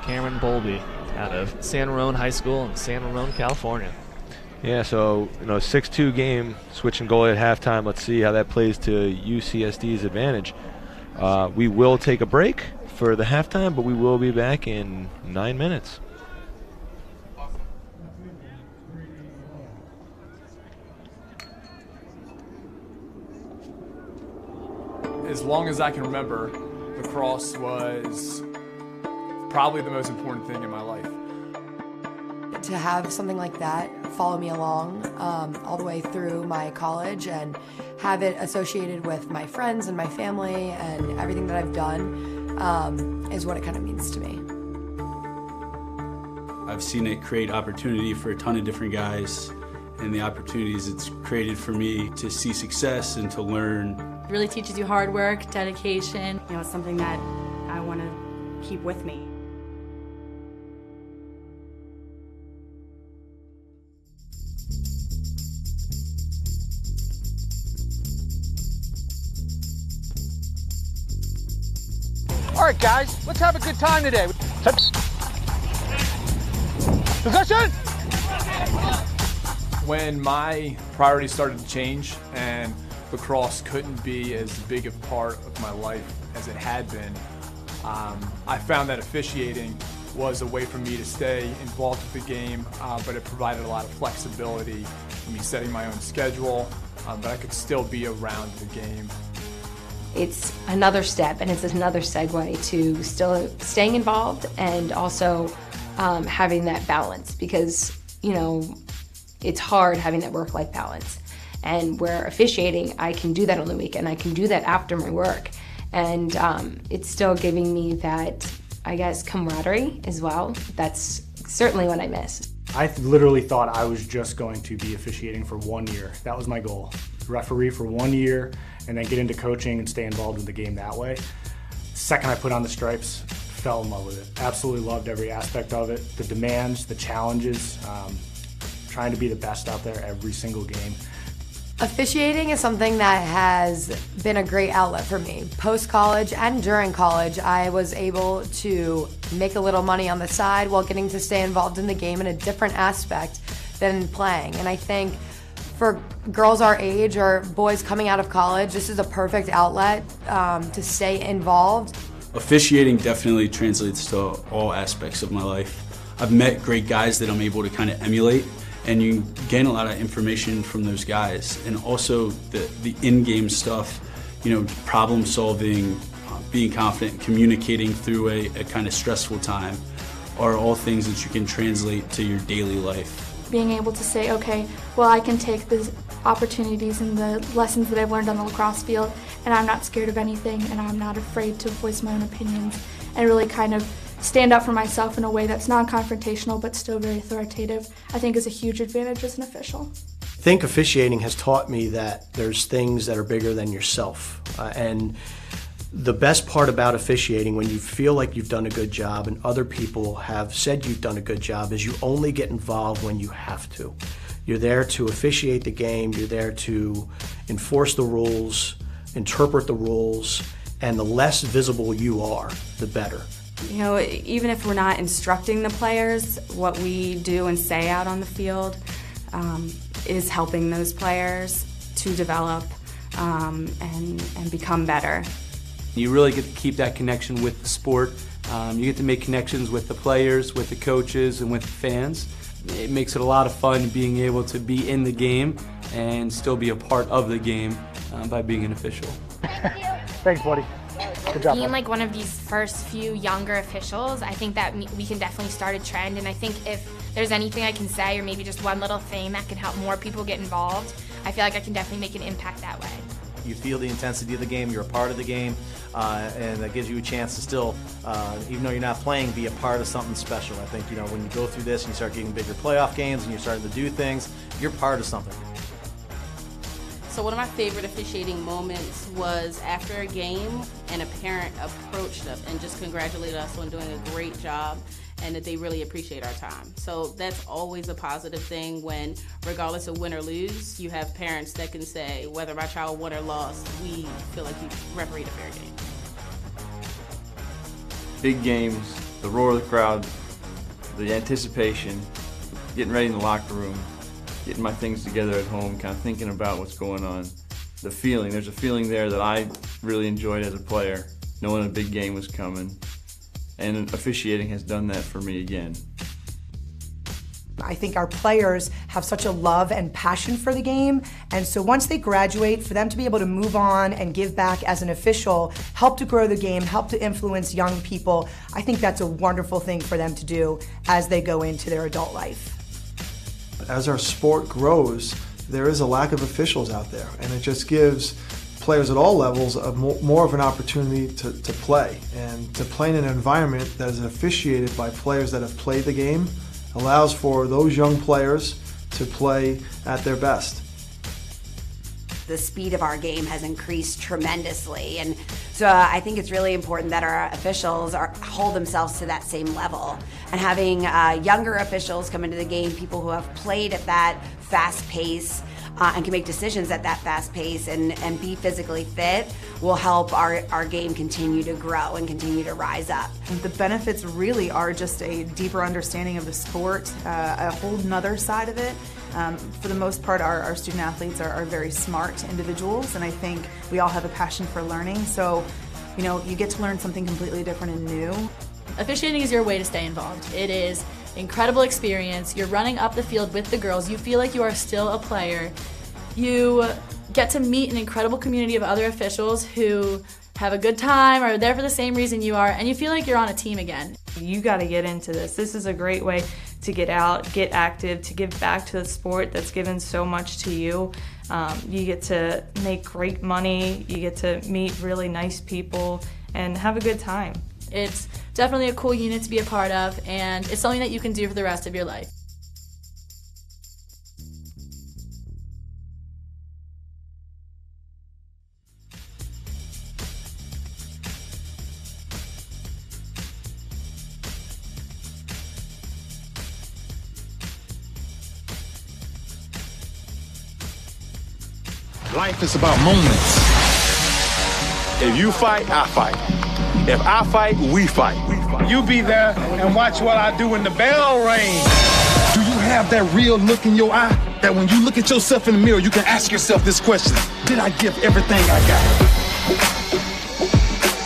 Cameron Bowlby out of San Ramon High School in San Ramon, California. Yeah, so, you know, 6-2 game, switching goalie at halftime. Let's see how that plays to UCSD's advantage. We will take a break for the halftime, but we will be back in 9 minutes. As long as I can remember, lacrosse was probably the most important thing in my life. To have something like that follow me along all the way through my college and have it associated with my friends and my family and everything that I've done is what it kind of means to me. I've seen it create opportunity for a ton of different guys, and the opportunities it's created for me to see success and to learn. It really teaches you hard work, dedication. You know, it's something that I want to keep with me. All right, guys, let's have a good time today. Possession! When my priorities started to change and lacrosse couldn't be as big a part of my life as it had been, I found that officiating was a way for me to stay involved with the game, but it provided a lot of flexibility for me setting my own schedule, but I could still be around the game. It's another step, and it's another segue to still staying involved and also having that balance, because, you know, it's hard having that work-life balance. And where officiating, I can do that on the weekend, I can do that after my work, and it's still giving me that, I guess, camaraderie as well. That's certainly what I miss. I literally thought I was just going to be officiating for 1 year. That was my goal. Referee for 1 year, and then get into coaching and stay involved in the game that way. Second I put on the stripes, fell in love with it. Absolutely loved every aspect of it. The demands, the challenges, trying to be the best out there every single game. Officiating is something that has been a great outlet for me. Post-college and during college, I was able to make a little money on the side while getting to stay involved in the game in a different aspect than playing. And I think for girls our age or boys coming out of college, this is a perfect outlet to stay involved. Officiating definitely translates to all aspects of my life. I've met great guys that I'm able to kind of emulate, and you gain a lot of information from those guys. And also the in-game stuff, you know, problem solving, being confident, communicating through a kind of stressful time are all things that you can translate to your daily life. Being able to say, okay, well, I can take the opportunities and the lessons that I've learned on the lacrosse field, and I'm not scared of anything, and I'm not afraid to voice my own opinions, and really kind of stand up for myself in a way that's non-confrontational but still very authoritative, I think is a huge advantage as an official. I think officiating has taught me that there's things that are bigger than yourself. And the best part about officiating, when you feel like you've done a good job and other people have said you've done a good job, is you only get involved when you have to. You're there to officiate the game, you're there to enforce the rules, interpret the rules, and the less visible you are, the better. You know, even if we're not instructing the players, what we do and say out on the field is helping those players to develop and become better. You really get to keep that connection with the sport. You get to make connections with the players, with the coaches, and with the fans. It makes it a lot of fun being able to be in the game and still be a part of the game by being an official. Thanks, buddy. Good job. Being like one of these first few younger officials, I think that we can definitely start a trend, and I think if there's anything I can say or maybe just one little thing that can help more people get involved, I feel like I can definitely make an impact that way. You feel the intensity of the game, you're a part of the game, and that gives you a chance to still, even though you're not playing, be a part of something special. I think, you know, when you go through this and you start getting bigger playoff games and you're starting to do things, you're part of something. So one of my favorite officiating moments was after a game and a parent approached us and just congratulated us on doing a great job and that they really appreciate our time. So that's always a positive thing when, regardless of win or lose, you have parents that can say, whether my child won or lost, we feel like you refereed a fair game. Big games, the roar of the crowd, the anticipation, getting ready in the locker room, getting my things together at home, kind of thinking about what's going on. The feeling, there's a feeling there that I really enjoyed as a player, knowing a big game was coming. And officiating has done that for me again. I think our players have such a love and passion for the game, and so once they graduate, for them to be able to move on and give back as an official, help to grow the game, help to influence young people, I think that's a wonderful thing for them to do as they go into their adult life. As our sport grows, there is a lack of officials out there, and it just gives players at all levels more of an opportunity to play, and to play in an environment that is officiated by players that have played the game allows for those young players to play at their best. The speed of our game has increased tremendously, and so I think it's really important that our officials hold themselves to that same level. And having younger officials come into the game, people who have played at that fast pace and can make decisions at that fast pace and be physically fit, will help our game continue to grow and continue to rise up. The benefits really are just a deeper understanding of the sport, a whole nother side of it. For the most part, our student athletes are very smart individuals, and I think we all have a passion for learning, so you know, you get to learn something completely different and new. Officiating is your way to stay involved. It is incredible experience. You're running up the field with the girls. You feel like you are still a player. You get to meet an incredible community of other officials who have a good time, are there for the same reason you are, and you feel like you're on a team again. You got to get into this. This is a great way to get out, get active, to give back to the sport that's given so much to you. You get to make great money, you get to meet really nice people, and have a good time. It's definitely a cool unit to be a part of, and it's something that you can do for the rest of your life. Life is about moments. If you fight, I fight. If I fight, we fight. You be there and watch what I do when the bell rings. Do you have that real look in your eye that when you look at yourself in the mirror, you can ask yourself this question: did I give everything I got?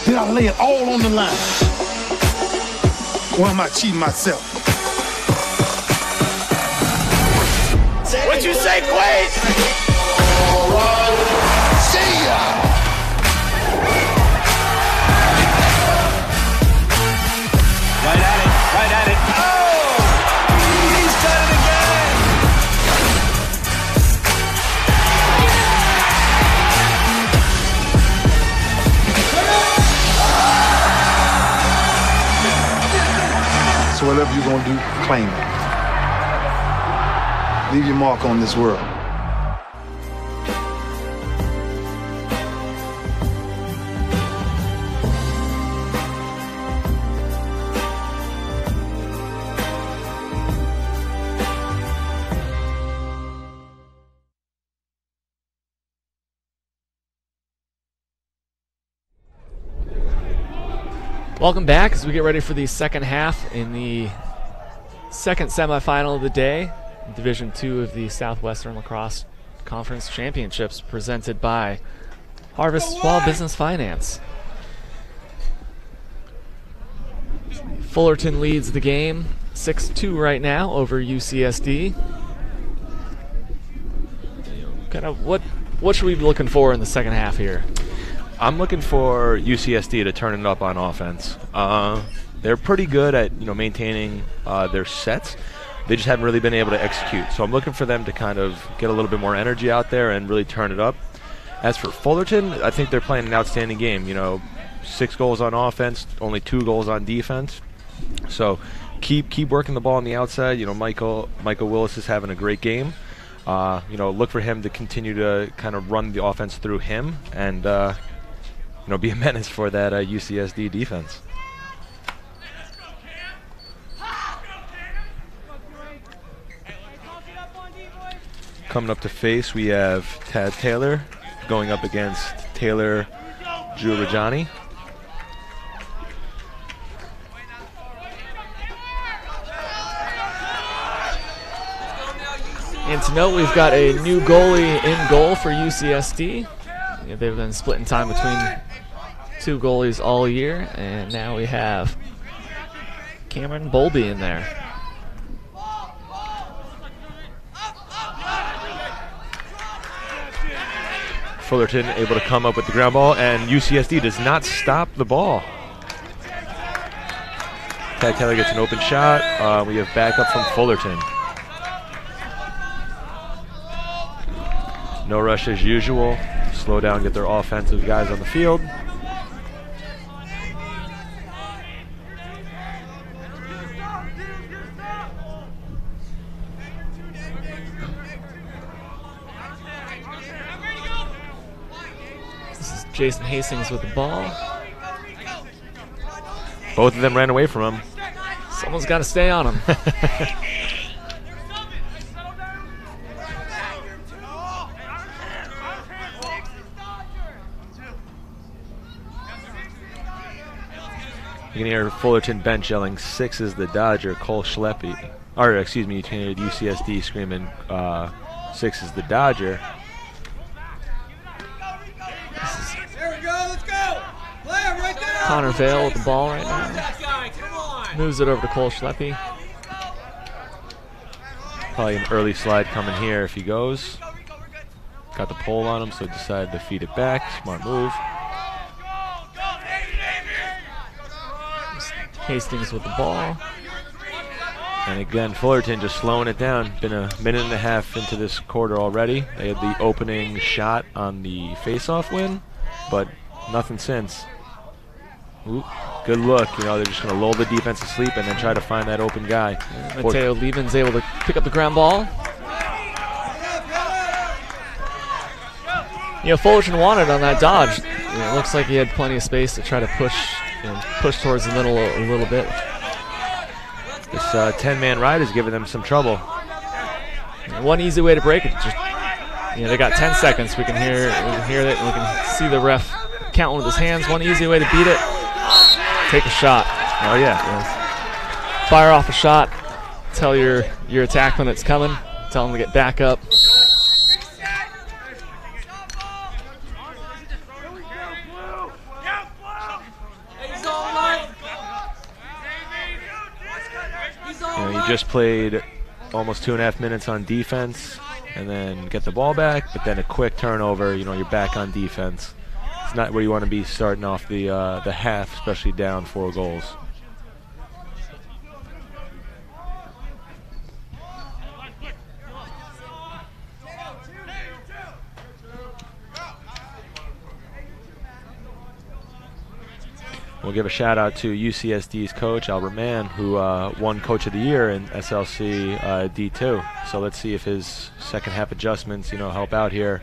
Did I lay it all on the line? Or am I cheating myself? What you say, Quaid? See ya! Right at it. Oh! He's done it again! So whatever you're gonna do, claim it. Leave your mark on this world. Welcome back as we get ready for the second half in the second semifinal of the day, Division II of the Southwestern Lacrosse Conference Championships, presented by Harvest Small Business Finance. Fullerton leads the game 6-2 right now over UCSD. Kind of what should we be looking for in the second half here? I'm looking for UCSD to turn it up on offense. They're pretty good at maintaining their sets. They just haven't really been able to execute. So I'm looking for them to kind of get a little bit more energy out there and really turn it up. As for Fullerton, I think they're playing an outstanding game. 6 goals on offense, only 2 goals on defense. So keep working the ball on the outside. Michael Willis is having a great game. Look for him to continue to kind of run the offense through him and be a menace for that UCSD defense. Coming up to face, we have Tad Taylor going up against Taylor Giurgiani. And to note, we've got a new goalie in goal for UCSD. They've been splitting time between 2 goalies all year, and now we have Cameron Bowlby in there. Fullerton able to come up with the ground ball, and UCSD does not stop the ball. Tad Taylor gets an open shot. We have backup from Fullerton. No rush as usual. Slow down, get their offensive guys on the field. This is Jason Hastings with the ball. Both of them ran away from him. Someone's got to stay on him. You can hear Fullerton bench yelling, 6 is the Dodger, Cole Schleppe. Or, excuse me, you can hear UCSD screaming, 6 is the Dodger. There we go, let's go! Play him right there! Connor Vale with the ball right now. Moves it over to Cole Schleppe. Probably an early slide coming here if he goes. Got the pole on him, so decided to feed it back. Smart move. Hastings with the ball. And again, Fullerton just slowing it down. Been a minute and a half into this quarter already. They had the opening shot on the face-off win, but nothing since. Ooh, good look. They're just going to lull the defense to sleep and then try to find that open guy. Mateo Lieben's able to pick up the ground ball. Fullerton wanted on that dodge. It looks like he had plenty of space to try to push towards the middle a little bit. This 10-man ride is giving them some trouble. One easy way to break it, just they got 10 seconds. We can hear it, and we can see the ref counting with his hands. One easy way to beat it: take a shot. Oh yeah. Fire off a shot. Tell your attackman it's coming. Tell him to get back up. You just played almost 2.5 minutes on defense and then get the ball back, but then a quick turnover, you're back on defense. It's not where you want to be starting off the half, especially down 4 goals. We'll give a shout out to UCSD's coach, Albert Mann, who won Coach of the Year in SLC D2. So let's see if his second half adjustments, help out here,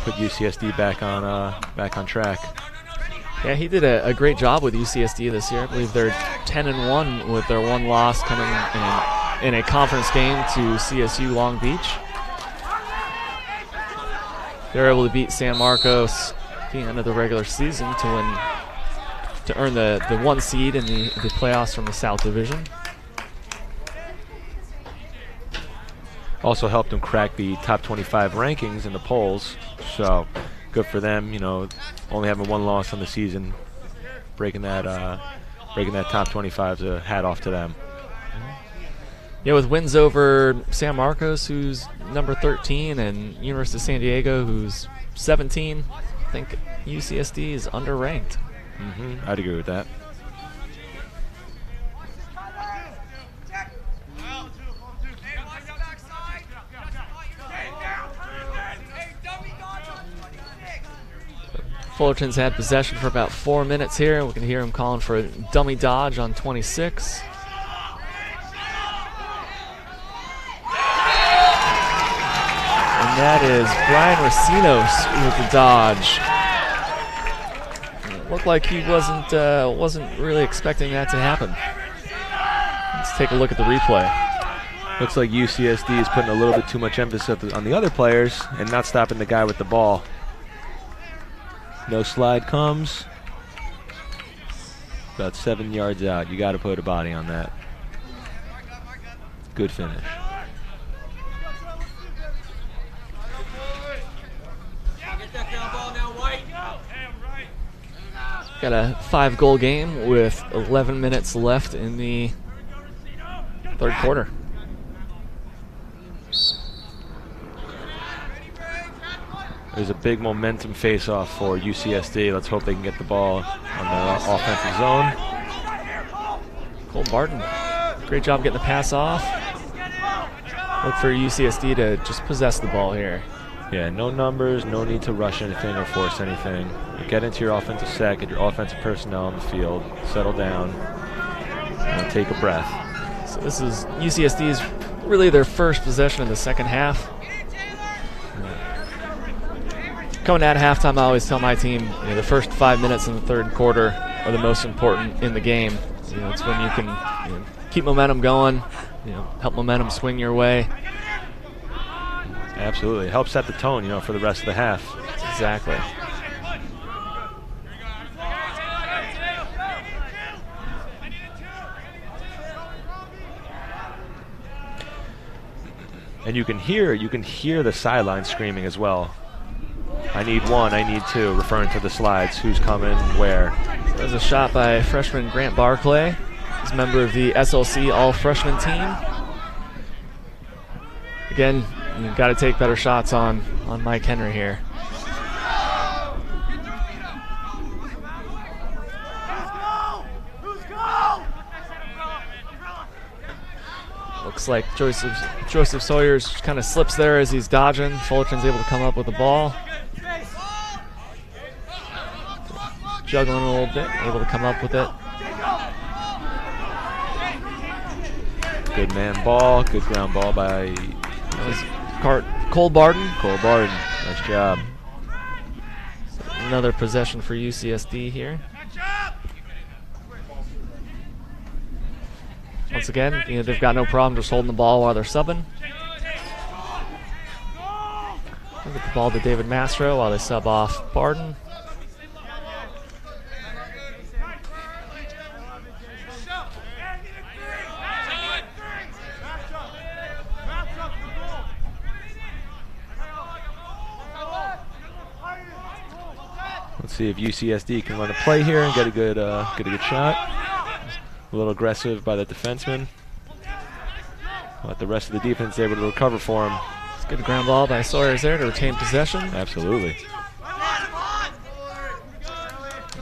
put UCSD back on track. Yeah, he did a great job with UCSD this year. I believe they're 10-1 with their one loss coming in a conference game to CSU Long Beach. They're able to beat San Marcos at the end of the regular season to win to earn the 1 seed in the playoffs from the South Division. Also helped them crack the top 25 rankings in the polls, so good for them. You know, only having 1 loss on the season, breaking that top 25 is a hat off to them. Yeah, with wins over San Marcos, who's number 13, and University of San Diego, who's 17, I think UCSD is underranked. I'd agree with that. Fullerton's had possession for about 4 minutes here. We can hear him calling for a dummy dodge on 26. And that is Brian Racinos with the dodge. It looked like he wasn't really expecting that to happen. Let's take a look at the replay. Looks like UCSD is putting a little bit too much emphasis on the other players and not stopping the guy with the ball. No slide comes. About 7 yards out. You got to put a body on that. Good finish. Got a 5-goal game with 11 minutes left in the 3rd quarter. There's a big momentum face-off for UCSD. Let's hope they can get the ball on their offensive zone. Cole Barton, great job getting the pass off. Look for UCSD to just possess the ball here. Yeah, no numbers, no need to rush anything or force anything. You get into your offensive set, get your offensive personnel on the field, settle down, and take a breath. So this is UCSD's really their first possession in the second half. Coming at halftime, I always tell my team, you know, the first 5 minutes in the 3rd quarter are the most important in the game. You know, it's when you can keep momentum going, help momentum swing your way. Absolutely. It helps set the tone, for the rest of the half. Exactly. And you can hear the sideline screaming as well. I need 1, I need 2, referring to the slides. Who's coming, where? There's a shot by freshman Grant Barclay. He's a member of the SLC all-freshman team. Again, you've got to take better shots on Mike Henry here. Looks like Joseph Sawyer's kind of slips there as he's dodging. Fullerton's able to come up with the ball. Juggling a little bit, able to come up with it. Good man ball, good ground ball by Cole Barton. Cole Barton, nice job. So another possession for UCSD here. Once again, they've got no problem just holding the ball while they're subbing. Give the ball to David Mastro while they sub off Barton. Let's see if UCSD can run a play here and get a good shot. A little aggressive by the defenseman. But the rest of the defense is able to recover for him. It's a good ground ball by Sawyers there to retain possession. Absolutely.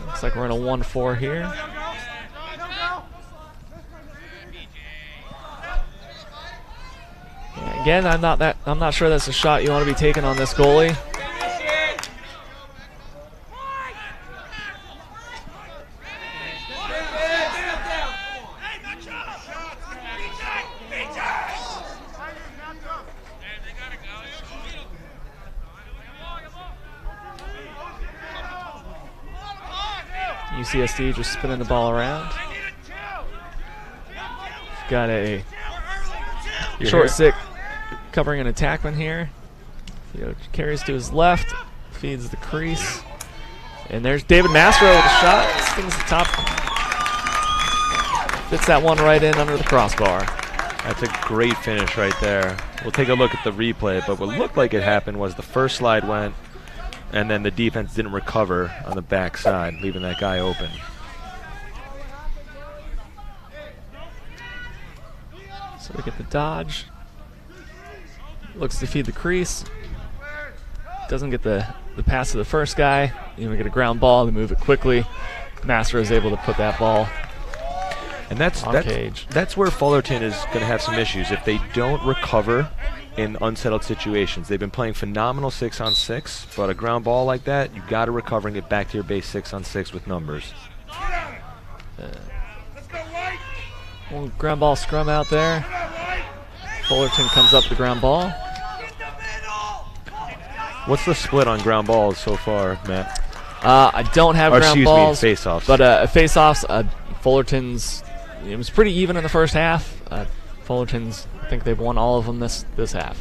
Looks like we're in a 1-4 here. Yeah, again, I'm not sure that's a shot you want to be taking on this goalie. UCSD just spinning the ball around. Got a short stick covering an attackman here. Carries to his left, feeds the crease. And there's David Mastro with a shot. Hastings, the top. Fits that one right in under the crossbar. That's a great finish right there. We'll take a look at the replay, but what looked like it happened was the first slide went, and then the defense didn't recover on the backside, leaving that guy open. So we get the dodge. Looks to feed the crease. Doesn't get the pass to the first guy. You know, we get a ground ball, they move it quickly. Master is able to put that ball and that's cage. That's where Fullerton is going to have some issues if they don't recover in unsettled situations. They've been playing phenomenal 6-on-6, but a ground ball like that, you got to recover and get back to your base 6-on-6 with numbers. One ground ball scrum out there. Fullerton comes up the ground ball. What's the split on ground balls so far, Matt? I don't have ground balls. Face-offs. But face-offs, Fullerton's, it was pretty even in the first half. Fullerton's, I think they've won all of them this half.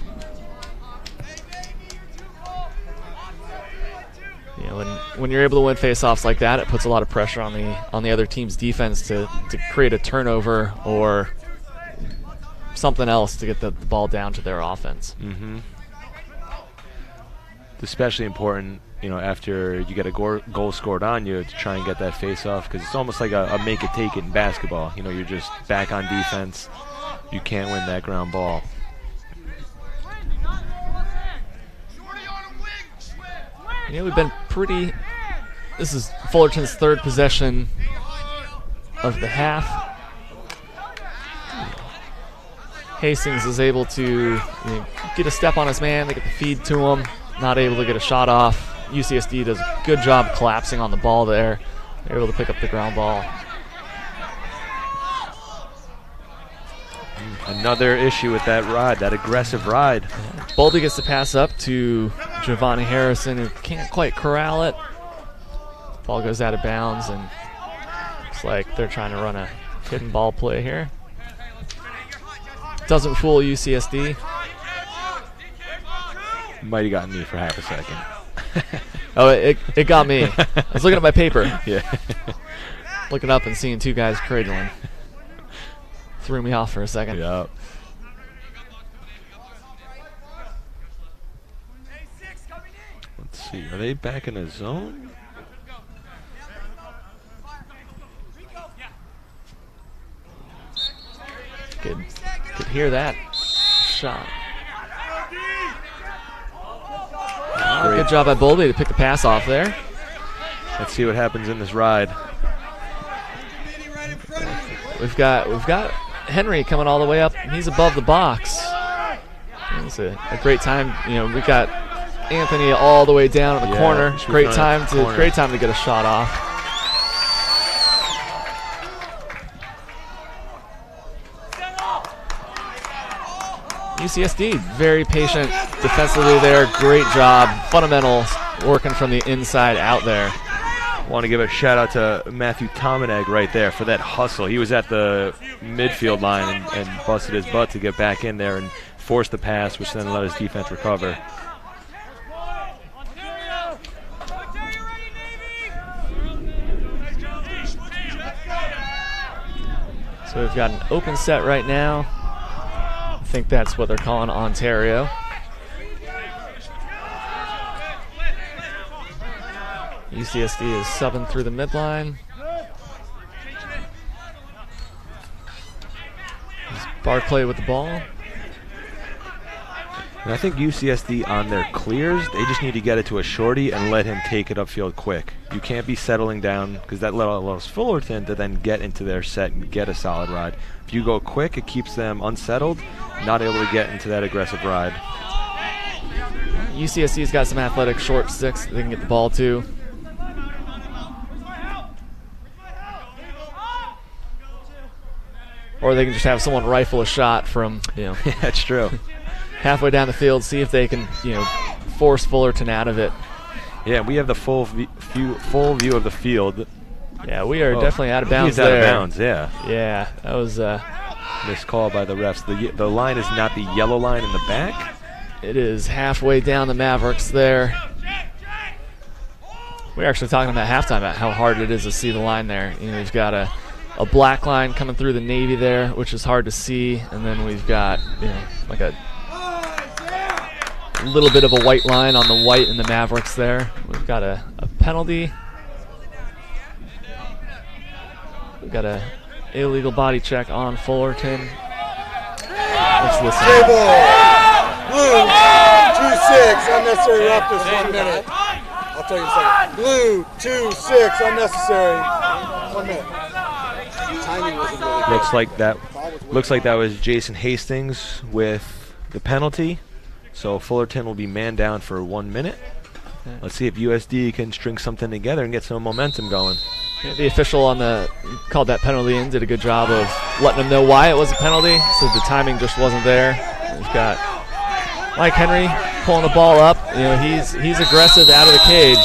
You know, when you're able to win face-offs like that, it puts a lot of pressure on the other team's defense to create a turnover or something else to get the ball down to their offense. Mm-hmm. It's especially important, you know, after you get a goal scored on you to try and get that face-off, because it's almost like a make-it-take-it in basketball. You know, you're just back on defense. You can't win that ground ball. You know, we've been pretty. This is Fullerton's third possession of the half. Hastings is able to get a step on his man. They get the feed to him. Not able to get a shot off. UCSD does a good job collapsing on the ball there. They're able to pick up the ground ball. Another issue with that ride, that aggressive ride. Boldy gets the pass up to Giovanni Harrison, who can't quite corral it. Ball goes out of bounds, and looks like they're trying to run a hidden ball play here. Doesn't fool UCSD. Might have gotten me for half a second. Oh, it got me. I was looking at my paper. Yeah. Looking up and seeing two guys cradling. Threw me off for a second. Yep. Let's see. Are they back in the zone? Could hear that shot. Good job by Boldy to pick the pass off there. Let's see what happens in this ride. We've got Henry coming all the way up. He's above the box. It's a great time. You know, we've got Anthony all the way down in the corner. Great time to get a shot off. UCSD very patient defensively there. Great job. Fundamentals working from the inside out there. Want to give a shout out to Matthew Tomineg right there for that hustle. He was at the midfield line and busted his butt to get back in there and force the pass, which then let his defense recover. So we've got an open set right now. I think that's what they're calling Ontario. UCSD is subbing through the midline. Barclay with the ball. And I think UCSD on their clears, they just need to get it to a shorty and let him take it upfield quick. You can't be settling down, because that allows Fullerton to then get into their set and get a solid ride. If you go quick, it keeps them unsettled, not able to get into that aggressive ride. UCSD's got some athletic short sticks they can get the ball to. Or they can just have someone rifle a shot from, That's true. halfway down the field, see if they can, force Fullerton out of it. Yeah, we have the full view of the field. Yeah, we are definitely out of bounds there. He's out of bounds, yeah. Yeah, that was missed call by the refs. The line is not the yellow line in the back. It is halfway down the Mavericks there. We were actually talking at halftime about how hard it is to see the line there. You know, we've got a black line coming through the navy there, which is hard to see, and then we've got, you know, like a little bit of a white line on the white and the Mavericks there. We've got a penalty. We've got a illegal body check on Fullerton. Let's listen. Blue, 2-6, unnecessary roughness, 1 minute. I'll tell you in a second. Blue, 2-6, unnecessary, 1 minute. Timing wasn't really good. Looks like that was Jason Hastings with the penalty. So Fullerton will be man down for 1 minute. Let's see if USD can string something together and get some momentum going. Yeah, the official on the called that penalty in did a good job of letting them know why it was a penalty, so the timing just wasn't there. We've got Mike Henry pulling the ball up. You know, he's aggressive out of the cage.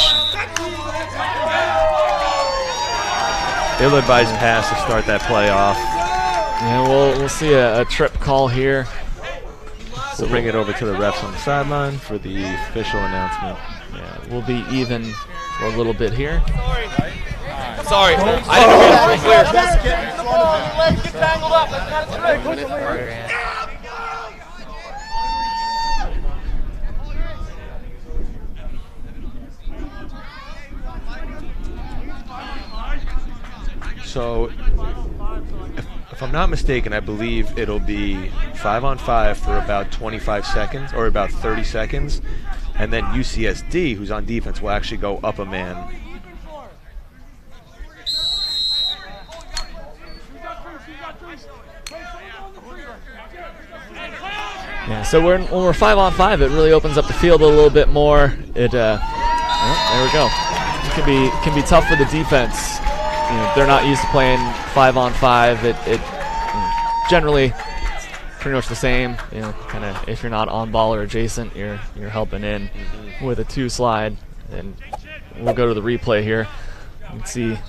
Ill-advised pass to start that play off. Yeah, we'll see a trip call here. We'll bring it over to the refs on the sideline for the official announcement. Yeah, we'll be even for a little bit here. Sorry, I didn't read it clear. Let's get tangled up. That's not a trick. So, if I'm not mistaken, I believe it'll be 5-on-5 for about 25 seconds or about 30 seconds, and then UCSD, who's on defense, will actually go up a man. Yeah, so when we're 5-on-5, it really opens up the field a little bit more. It there we go. It can be tough for the defense. You know, they're not used to playing 5-on-5. It generally pretty much the same. You know, kind of if you're not on ball or adjacent, you're helping in with a 2 slide. And we'll go to the replay here and see. I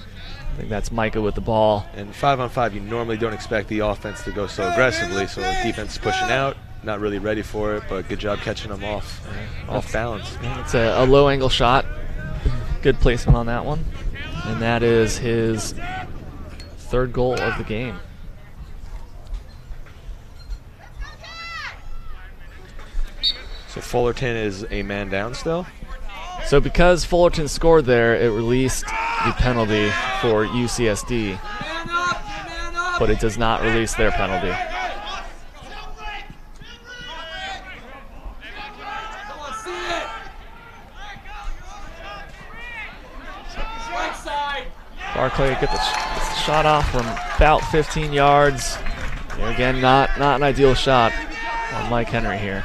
think that's Micah with the ball. And 5-on-5, you normally don't expect the offense to go so aggressively. So the defense is pushing out, not really ready for it, but good job catching them off balance. It's a low angle shot. Good placement on that one. And that is his 3rd goal of the game. So Fullerton is a man down still? So because Fullerton scored there, it released the penalty for UCSD. But it does not release their penalty. Barclay gets the shot off from about 15 yards. And again, not an ideal shot on Mike Henry here.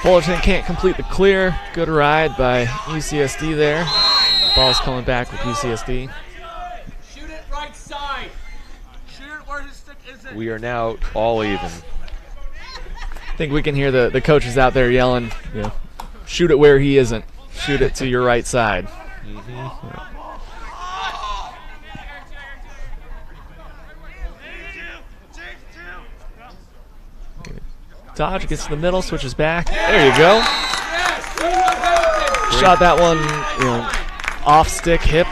Fullerton can't complete the clear. Good ride by UCSD there. Ball's coming back with UCSD. Shoot it right side. Shoot it where his stick isn't. We are now all even. I think we can hear the coaches out there yelling, you know, shoot it where he isn't. Shoot it to your right side. Dodge gets to the middle, switches back. There you go. Shot that one, you know, off stick hip,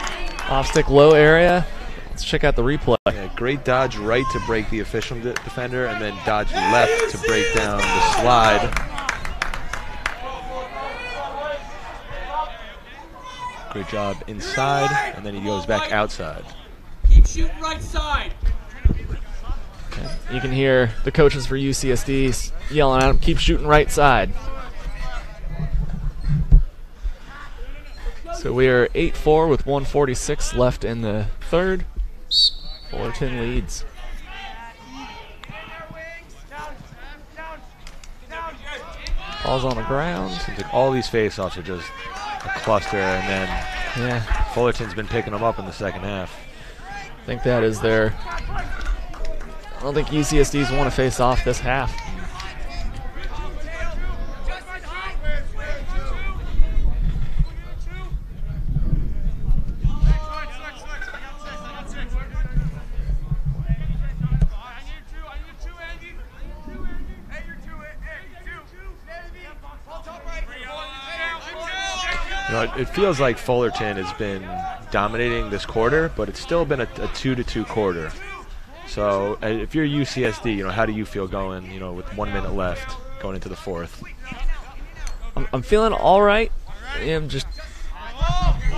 off stick low area. Let's check out the replay. Yeah, great dodge right to break the official defender, and then dodge left to break down the slide. Great job inside, and then he goes back outside. Keep shooting right side. You can hear the coaches for UCSD yelling at him, keep shooting right side. So we are 8-4 with 1:46 left in the 3rd. Fullerton leads. Ball's on the ground. Seems like all these face-offs are just a cluster, and then Fullerton's been picking them up in the second half. I think that is their... I don't think UCSD's want to face off this half. it feels like Fullerton has been dominating this quarter, but it's still been a 2-2 quarter. So if you're UCSD, how do you feel going, with 1 minute left going into the fourth? I'm feeling all right. If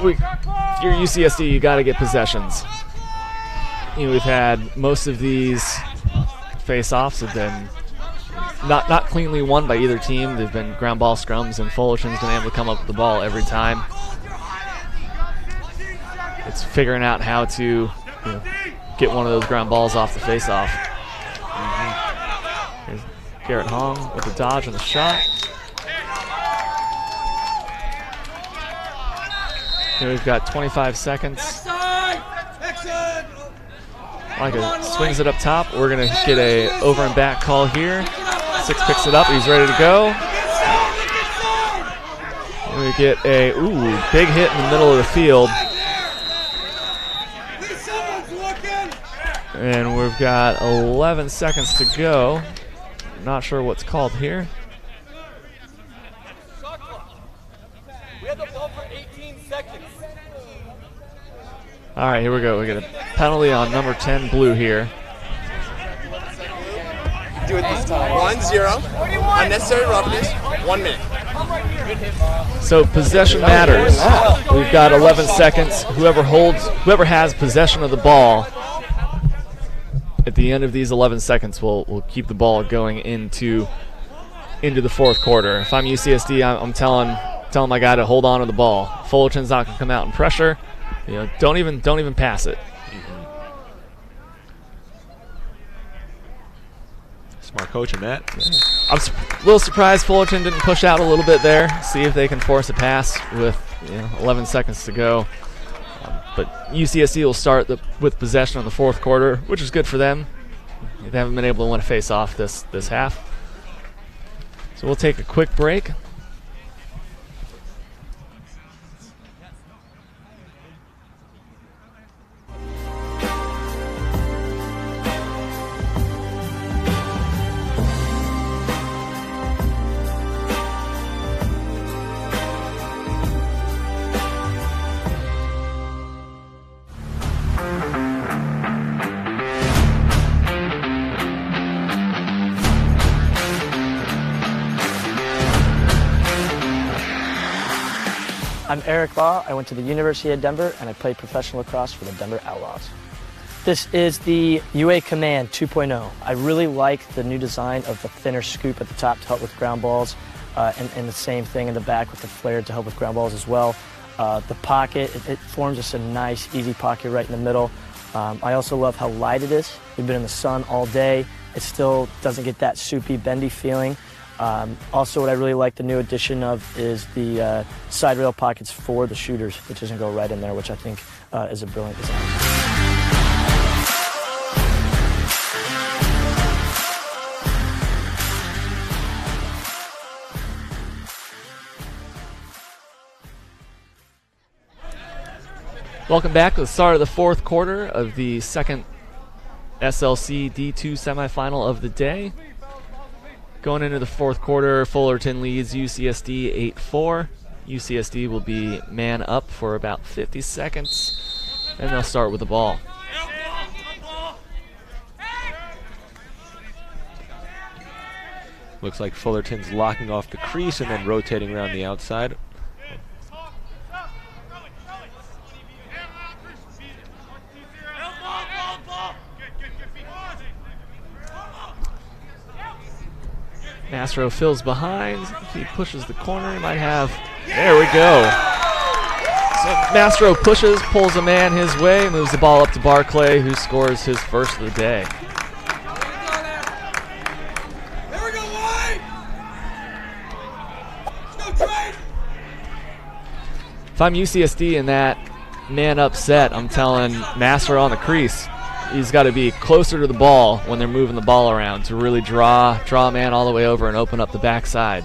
you're UCSD, you got to get possessions. We've had most of these face-offs have been not cleanly won by either team. They've been ground ball scrums, and Fullerton's been able to come up with the ball every time. It's figuring out how to get one of those ground balls off the face-off. Here's Garrett Hong with the dodge and the shot. Here we've got 25 seconds. Micah swings it up top. We're going to get a over and back call here. Six picks it up. He's ready to go. And we get a big hit in the middle of the field. And we've got 11 seconds to go. Not sure what's called here. We have the ball for 18 seconds. All right, here we go. We get a penalty on number 10, Blue here. Do it this time. 1-0. Unnecessary roughness. 1 minute. So possession matters. We've got 11 seconds. Whoever has possession of the ball at the end of these 11 seconds will keep the ball going into the fourth quarter. If I'm UCSD, I'm telling my guy to hold on to the ball. Fullerton's not going to come out and pressure. Don't even pass it. Smart coaching, Matt. I'm a little surprised Fullerton didn't push out a little bit there. See if they can force a pass with 11 seconds to go. But UCSD will start with possession in the fourth quarter, which is good for them. They haven't been able to win a face-off this half. So we'll take a quick break. I'm Eric Baugh. I went to the University of Denver and I played professional lacrosse for the Denver Outlaws. This is the UA Command 2.0. I really like the new design of the thinner scoop at the top to help with ground balls and the same thing in the back with the flare to help with ground balls as well. The pocket, it forms just a nice, easy pocket right in the middle. I also love how light it is. We've been in the sun all day. It still doesn't get that soupy, bendy feeling. Also, what I really like the new addition of is the side rail pockets for the shooters, which doesn't go right in there, which I think is a brilliant design. Welcome back to the start of the fourth quarter of the second SLC D2 semifinal of the day. Going into the fourth quarter, Fullerton leads UCSD 8-4. UCSD will be man up for about 50 seconds, and they'll start with the ball. Looks like Fullerton's locking off the crease and then rotating around the outside. Mastro fills behind. He pushes the corner. He might have. There we go. So Mastro pushes, pulls a man his way, moves the ball up to Barclay, who scores his first of the day. If I'm UCSD in that man upset, I'm telling Mastro on the crease, he's got to be closer to the ball when they're moving the ball around to really draw a man all the way over and open up the backside.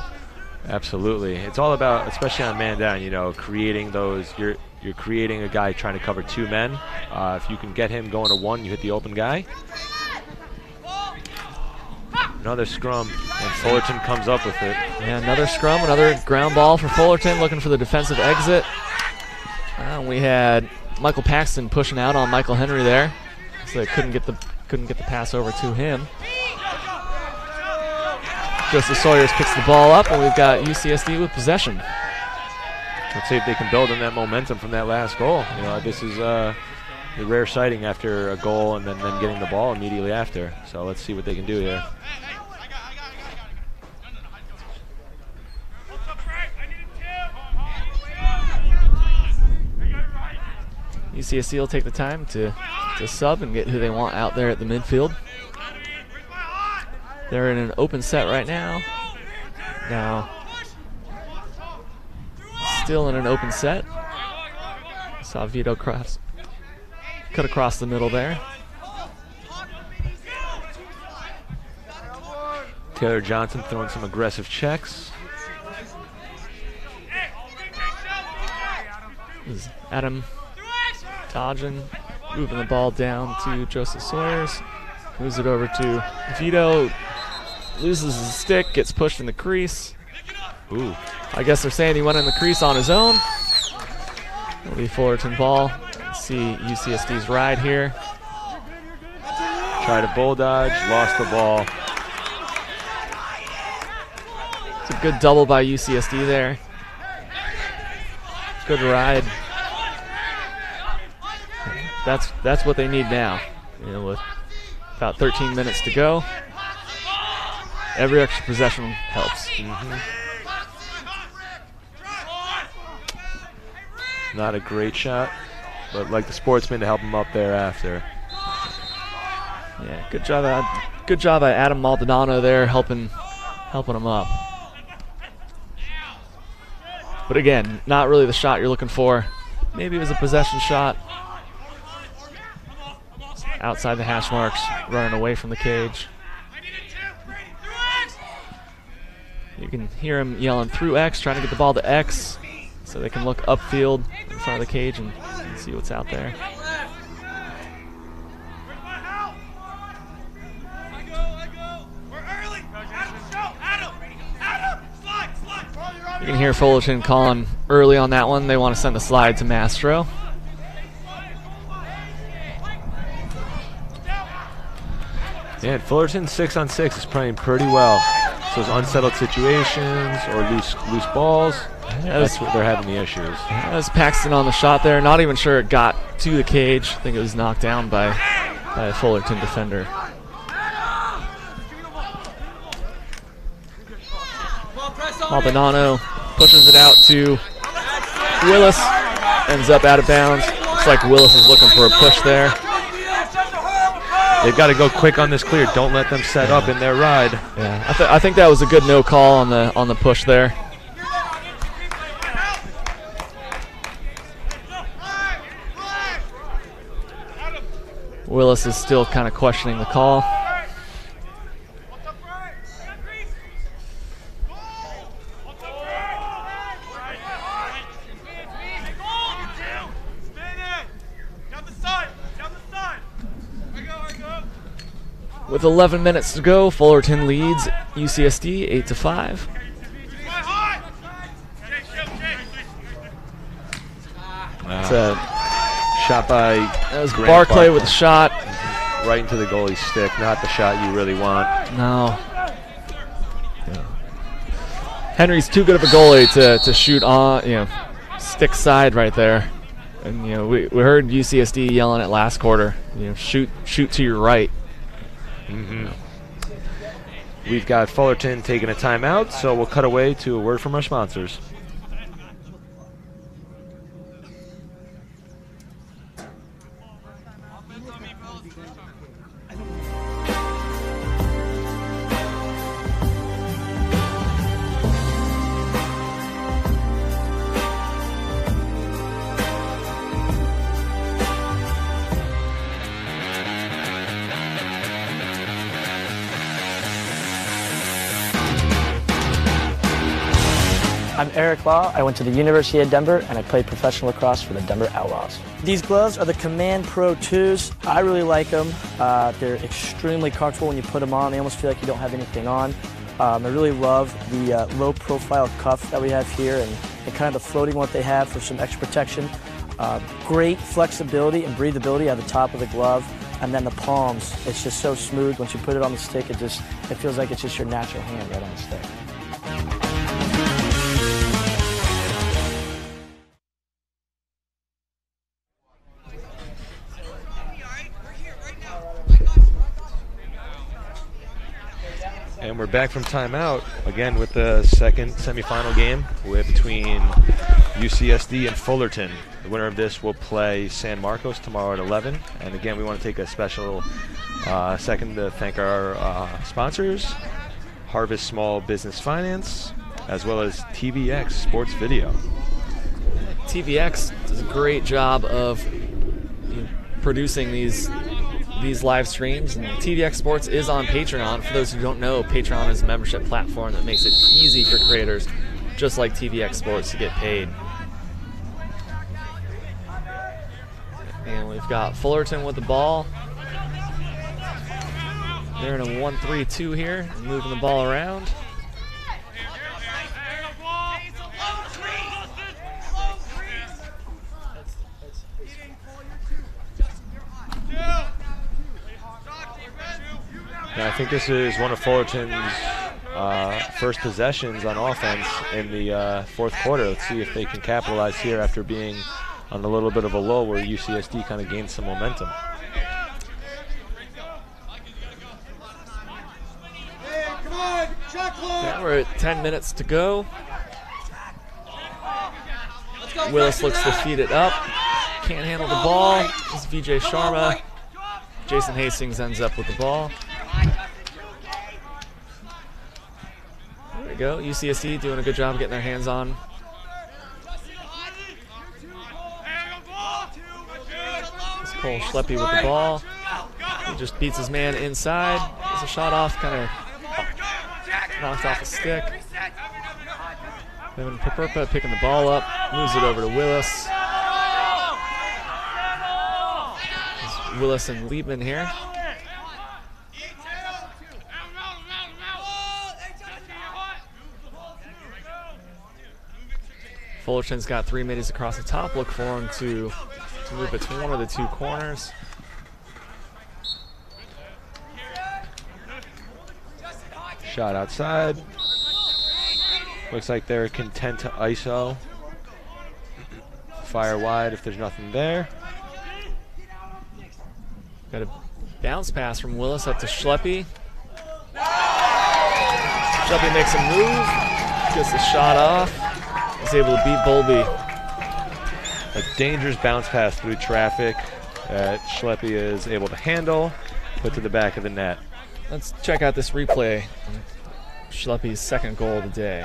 Absolutely. It's all about, especially on man down, creating those. You're creating a guy trying to cover two men. If you can get him going to one, you hit the open guy. Another scrum, and Fullerton comes up with it. Yeah, another scrum, another ground ball for Fullerton, looking for the defensive exit. We had Michael Paxton pushing out on Michael Henry there, so they couldn't get the pass over to him. Joseph Sawyers picks the ball up, and we've got UCSD with possession. Let's see if they can build on that momentum from that last goal. You know, this is a rare sighting after a goal and then getting the ball immediately after. So let's see what they can do here. UCSD will take the time to sub and get who they want out there at the midfield. They're in an open set right now. Still in an open set. Saw Vito cut across the middle there. Taylor Johnson throwing some aggressive checks. This is Adam Todgen moving the ball down to Joseph Sawyers. Moves it over to Vito. Loses his stick, gets pushed in the crease. Ooh. I guess they're saying he went in the crease on his own. It'll be Fullerton ball. Let's see UCSD's ride here. Tried a bull dodge, lost the ball. It's a good double by UCSD there. Good ride. That's what they need now. You know, with about 13 minutes to go, every extra possession helps. Not a great shot, but like the sportsman to help him up there after. Yeah, good job by Adam Maldonado there, helping him up. But again, not really the shot you're looking for. Maybe it was a possession shot. Outside the hash marks, running away from the cage. You can hear him yelling through X, trying to get the ball to X so they can look upfield in front of the cage and see what's out there. You can hear Fullerton calling early on that one. They want to send the slide to Mastro. Yeah, Fullerton 6-on-6 is playing pretty well. So those unsettled situations or loose balls, that's what they're having the issues. That was Paxton on the shot there. Not even sure it got to the cage. I think it was knocked down by a Fullerton defender. Maldonado pushes it out to Willis. Ends up out of bounds. Looks like Willis is looking for a push there. They've got to go quick on this clear. Don't let them set up in their ride. Yeah, I think that was a good no call on the push there. Willis is still kind of questioning the call. With 11 minutes to go, Fullerton leads UCSD 8-5. It's a shot by Barclay with a shot. Right into the goalie's stick, not the shot you really want. No. Henry's too good of a goalie to shoot on, stick side right there. And we heard UCSD yelling at last quarter, shoot to your right. We've got Fullerton taking a timeout, so we'll cut away to a word from our sponsors. I'm Eric Law. I went to the University of Denver and I played professional lacrosse for the Denver Outlaws. These gloves are the Command Pro 2s. I really like them. They're extremely comfortable when you put them on. They almost feel like you don't have anything on. I really love the low profile cuff that we have here and kind of the floating one they have for some extra protection. Great flexibility and breathability at the top of the glove. And then the palms, it's just so smooth. Once you put it on the stick, it feels like it's just your natural hand right on the stick. And we're back from timeout again with the second semifinal game between UCSD and Fullerton. The winner of this will play San Marcos tomorrow at 11. And again, we want to take a special second to thank our sponsors, Harvest Small Business Finance, as well as TVX Sports Video. TVX does a great job of producing these live streams, and TVX Sports is on Patreon. For those who don't know, Patreon is a membership platform that makes it easy for creators just like TVX Sports to get paid. And we've got Fullerton with the ball. They're in a 1-3-2 here, moving the ball around. Now, I think this is one of Fullerton's first possessions on offense in the fourth quarter. Let's see if they can capitalize here after being on a little bit of a lull where UCSD kind of gained some momentum. Yeah, we're at 10 minutes to go. Willis looks to feed it up. Can't handle the ball. This is VJ Sharma. Jason Hastings ends up with the ball. There we go. UCSD doing a good job of getting their hands on. It's Cole Schleppe with the ball. He just beats his man inside. Gets a shot off, kind of knocked off a stick. Then Perperpa picking the ball up, moves it over to Willis. It's Willis and Liebman here. Fullerton's got 3 middies across the top. Look for him to move it to one of the two corners. Shot outside. Looks like they're content to ISO. Fire wide if there's nothing there. Got a bounce pass from Willis up to Schleppe. Schleppe makes a move, gets the shot off. Is able to beat Bolby. A dangerous bounce pass through traffic that Schleppe is able to handle, put to the back of the net. Let's check out this replay. Schleppe's second goal of the day.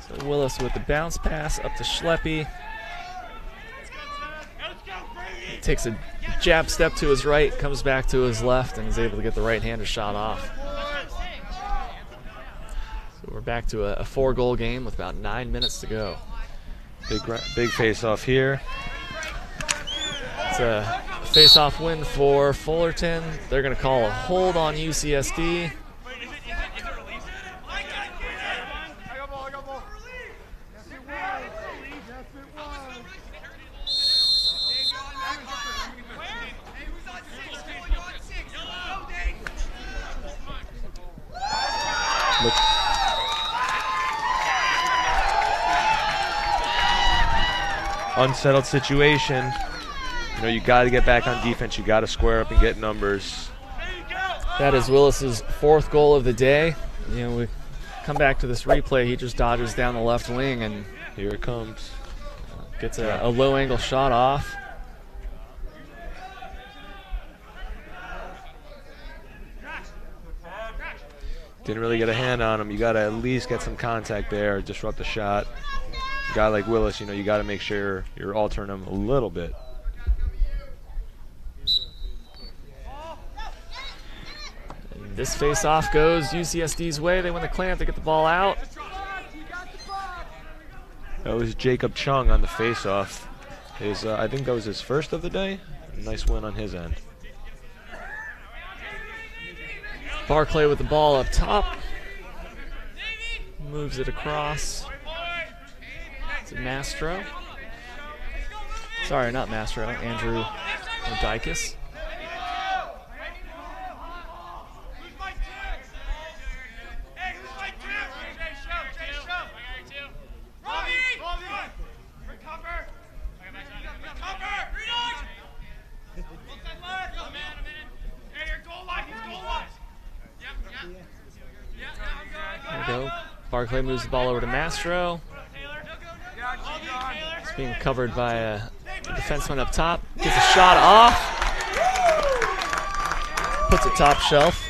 So Willis with the bounce pass up to Schleppe. Takes a jab step to his right, comes back to his left, and is able to get the right-handed shot off. So we're back to a 4-goal game with about 9 minutes to go. Big face-off here. It's a face-off win for Fullerton. They're going to call a hold on UCSD. Unsettled situation. You know, you got to get back on defense. You got to square up and get numbers. That is Willis's 4th goal of the day. You know, we come back to this replay. He just dodges down the left wing, and here it comes. Gets a low-angle shot off. Didn't really get a hand on him. You got to at least get some contact there, disrupt the shot. A guy like Willis, you know, you got to make sure you're altering him a little bit. this face-off goes UCSD's way. They win the clamp to get the ball out. That was Jacob Chung on the face-off. I think that was his first of the day. Nice win on his end. Barclay with the ball up top. Moves it across to Mastro. Sorry, not Mastro. Andrew Dykes. There we go. Barclay moves the ball over to Mastro. It's being covered by a defenseman up top. Gets a shot off. Puts it top shelf.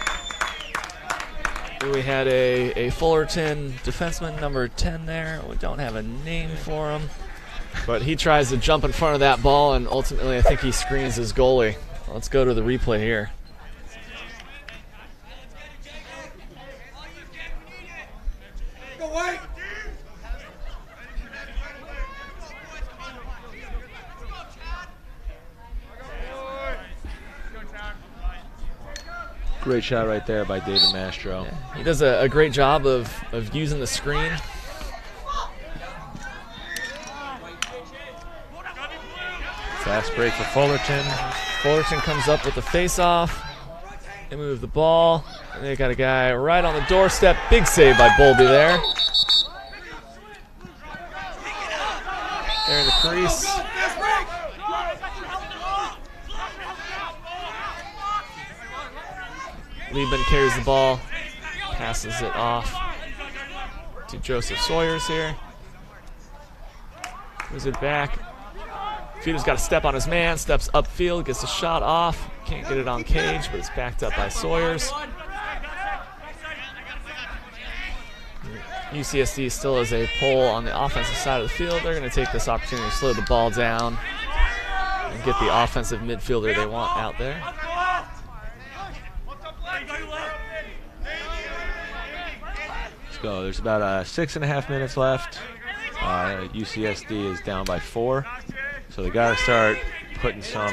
We had a Fullerton defenseman, number 10 there. We don't have a name for him. But he tries to jump in front of that ball, and ultimately I think he screens his goalie. Let's go to the replay here. Great shot right there by David Mastro. Yeah, he does a great job of using the screen. Fast break for Fullerton. Fullerton comes up with the face-off. They move the ball. And they got a guy right on the doorstep. Big save by Bowlby there. There in the crease. Liebman carries the ball, passes it off to Joseph Sawyers here. Moves it back. Feeder's got a step on his man, steps upfield, gets the shot off. Can't get it on cage, but it's backed up by Sawyers. UCSD still has a pull on the offensive side of the field. They're going to take this opportunity to slow the ball down and get the offensive midfielder they want out there. Let's go. There's about 6.5 minutes left. UCSD is down by 4. So they got to start putting some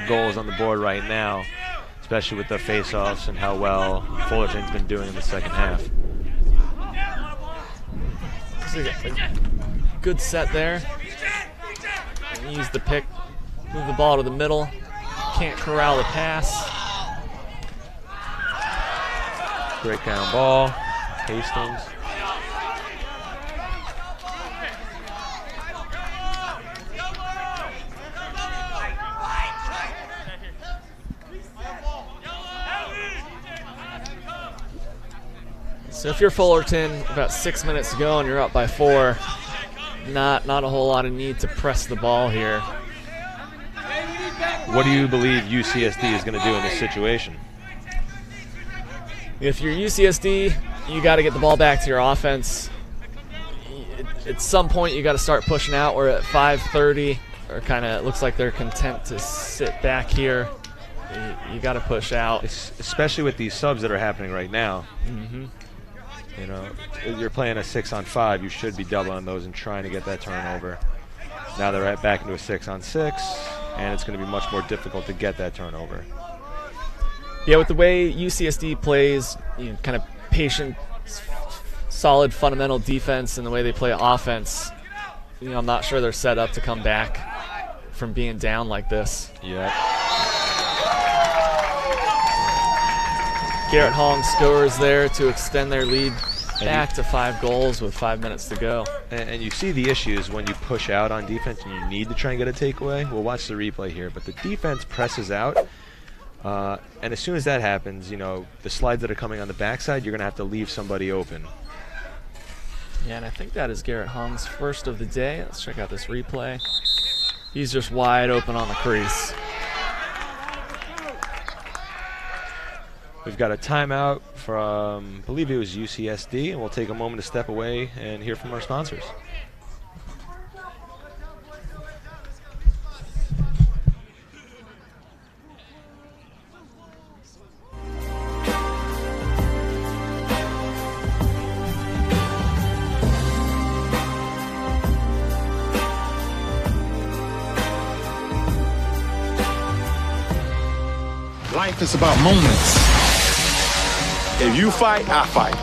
goals on the board right now, especially with the face-offs and how well Fullerton's been doing in the second half. Good set there. Use the pick, move the ball to the middle. Can't corral the pass. Great down ball. Hastings. So if you're Fullerton, about 6 minutes to go and you're up by 4, not a whole lot of need to press the ball here. What do you believe UCSD is going to do in this situation? If you're UCSD, you got to get the ball back to your offense. At some point, you got to start pushing out. We're at 5:30, or kind of looks like they're content to sit back here. You got to push out, especially with these subs that are happening right now. Mm-hmm. You know, you're playing a 6-on-5. You should be doubling those and trying to get that turnover. Now they're right back into a 6-on-6, and it's going to be much more difficult to get that turnover. Yeah, with the way UCSD plays, kind of patient, solid fundamental defense, and the way they play offense, I'm not sure they're set up to come back from being down like this. Yeah. Garrett Hong scores there to extend their lead back to 5 goals with 5 minutes to go. And you see the issues when you push out on defense and you need to try and get a takeaway. We'll watch the replay here, but the defense presses out. And as soon as that happens, the slides that are coming on the backside, you're going to have to leave somebody open. Yeah, and I think that is Garrett Hong's first of the day. Let's check out this replay. He's just wide open on the crease. We've got a timeout from, I believe it was UCSD, and we'll take a moment to step away and hear from our sponsors. Life is about moments. If you fight, I fight.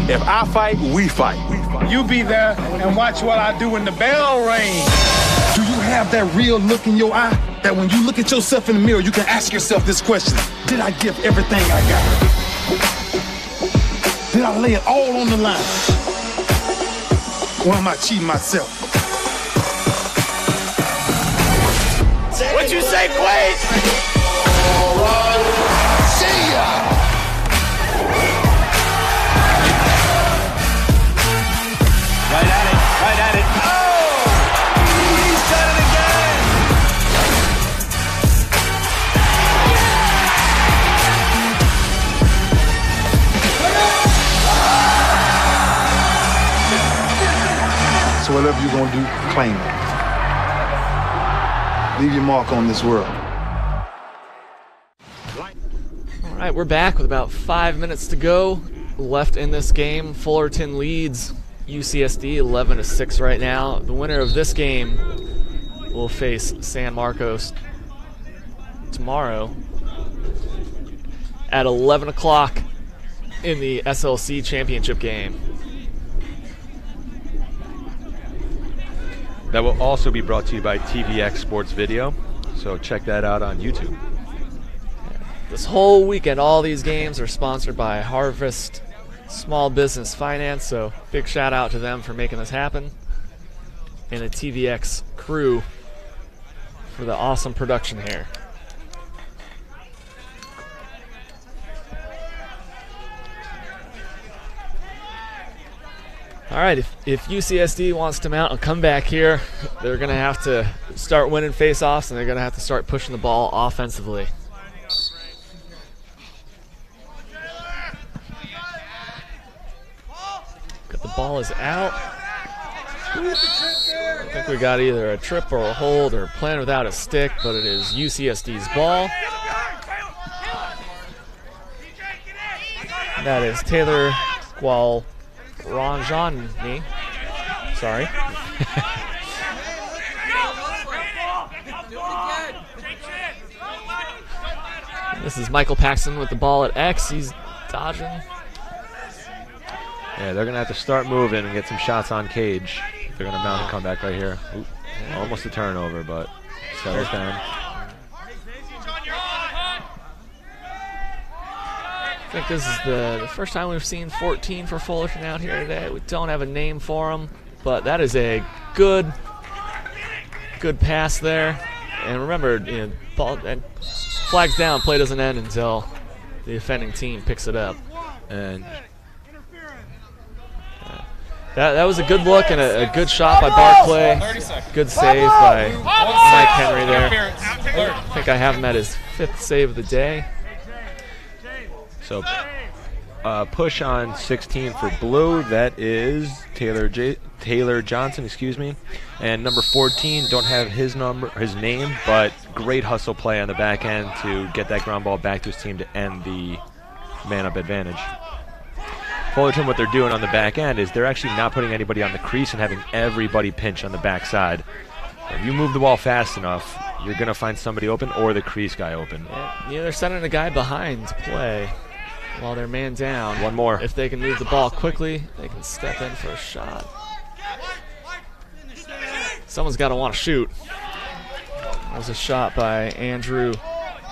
If I fight, we fight. You be there and watch what I do when the bell rings. Do you have that real look in your eye that when you look at yourself in the mirror, you can ask yourself this question: did I give everything I got? Did I lay it all on the line? Or am I cheating myself? What you say, Quaid? All right. See ya! Right at it. Oh! He's done it again! So whatever you're gonna do, claim it. Leave your mark on this world. All right, we're back with about 5 minutes to go left in this game. Fullerton leads UCSD 11-6 right now. The winner of this game will face San Marcos tomorrow at 11 o'clock in the SLC championship game. That will also be brought to you by TVX Sports Video, so check that out on YouTube. This whole weekend, all these games are sponsored by Harvest Small Business Finance, so big shout out to them for making this happen, and the TVX crew for the awesome production here. All right, if UCSD wants to mount a comeback here, they're going to have to start winning face-offs, and they're going to have to start pushing the ball offensively. The ball is out. I think we got either a trip or a hold or playing without a stick, but it is UCSD's ball. That is Taylor Gualranjani. Sorry. This is Michael Paxton with the ball at X. He's dodging. Yeah, they're going to have to start moving and get some shots on cage. They're going to mount a comeback right here. Ooh, almost a turnover, but settles down. I think this is the first time we've seen 14 for Fullerton out here today. We don't have a name for him, but that is a good pass there. And remember, you know, ball and flags down, play doesn't end until the offending team picks it up. And that was a good look and a good shot by Barclay. Good save by Mike Henry there. I think I have him at his 5th save of the day. So push on 16 for blue. That is Taylor Johnson, excuse me. And number 14, don't have his name, but great hustle play on the back end to get that ground ball back to his team to end the man-up advantage. Fullerton, what they're doing on the back end is they're actually not putting anybody on the crease and having everybody pinch on the backside. If you move the ball fast enough, you're going to find somebody open or the crease guy open. Yeah, they're sending a guy behind to play while they're man down. One more. If they can move the ball quickly, they can step in for a shot. Someone's got to want to shoot. That was a shot by Andrew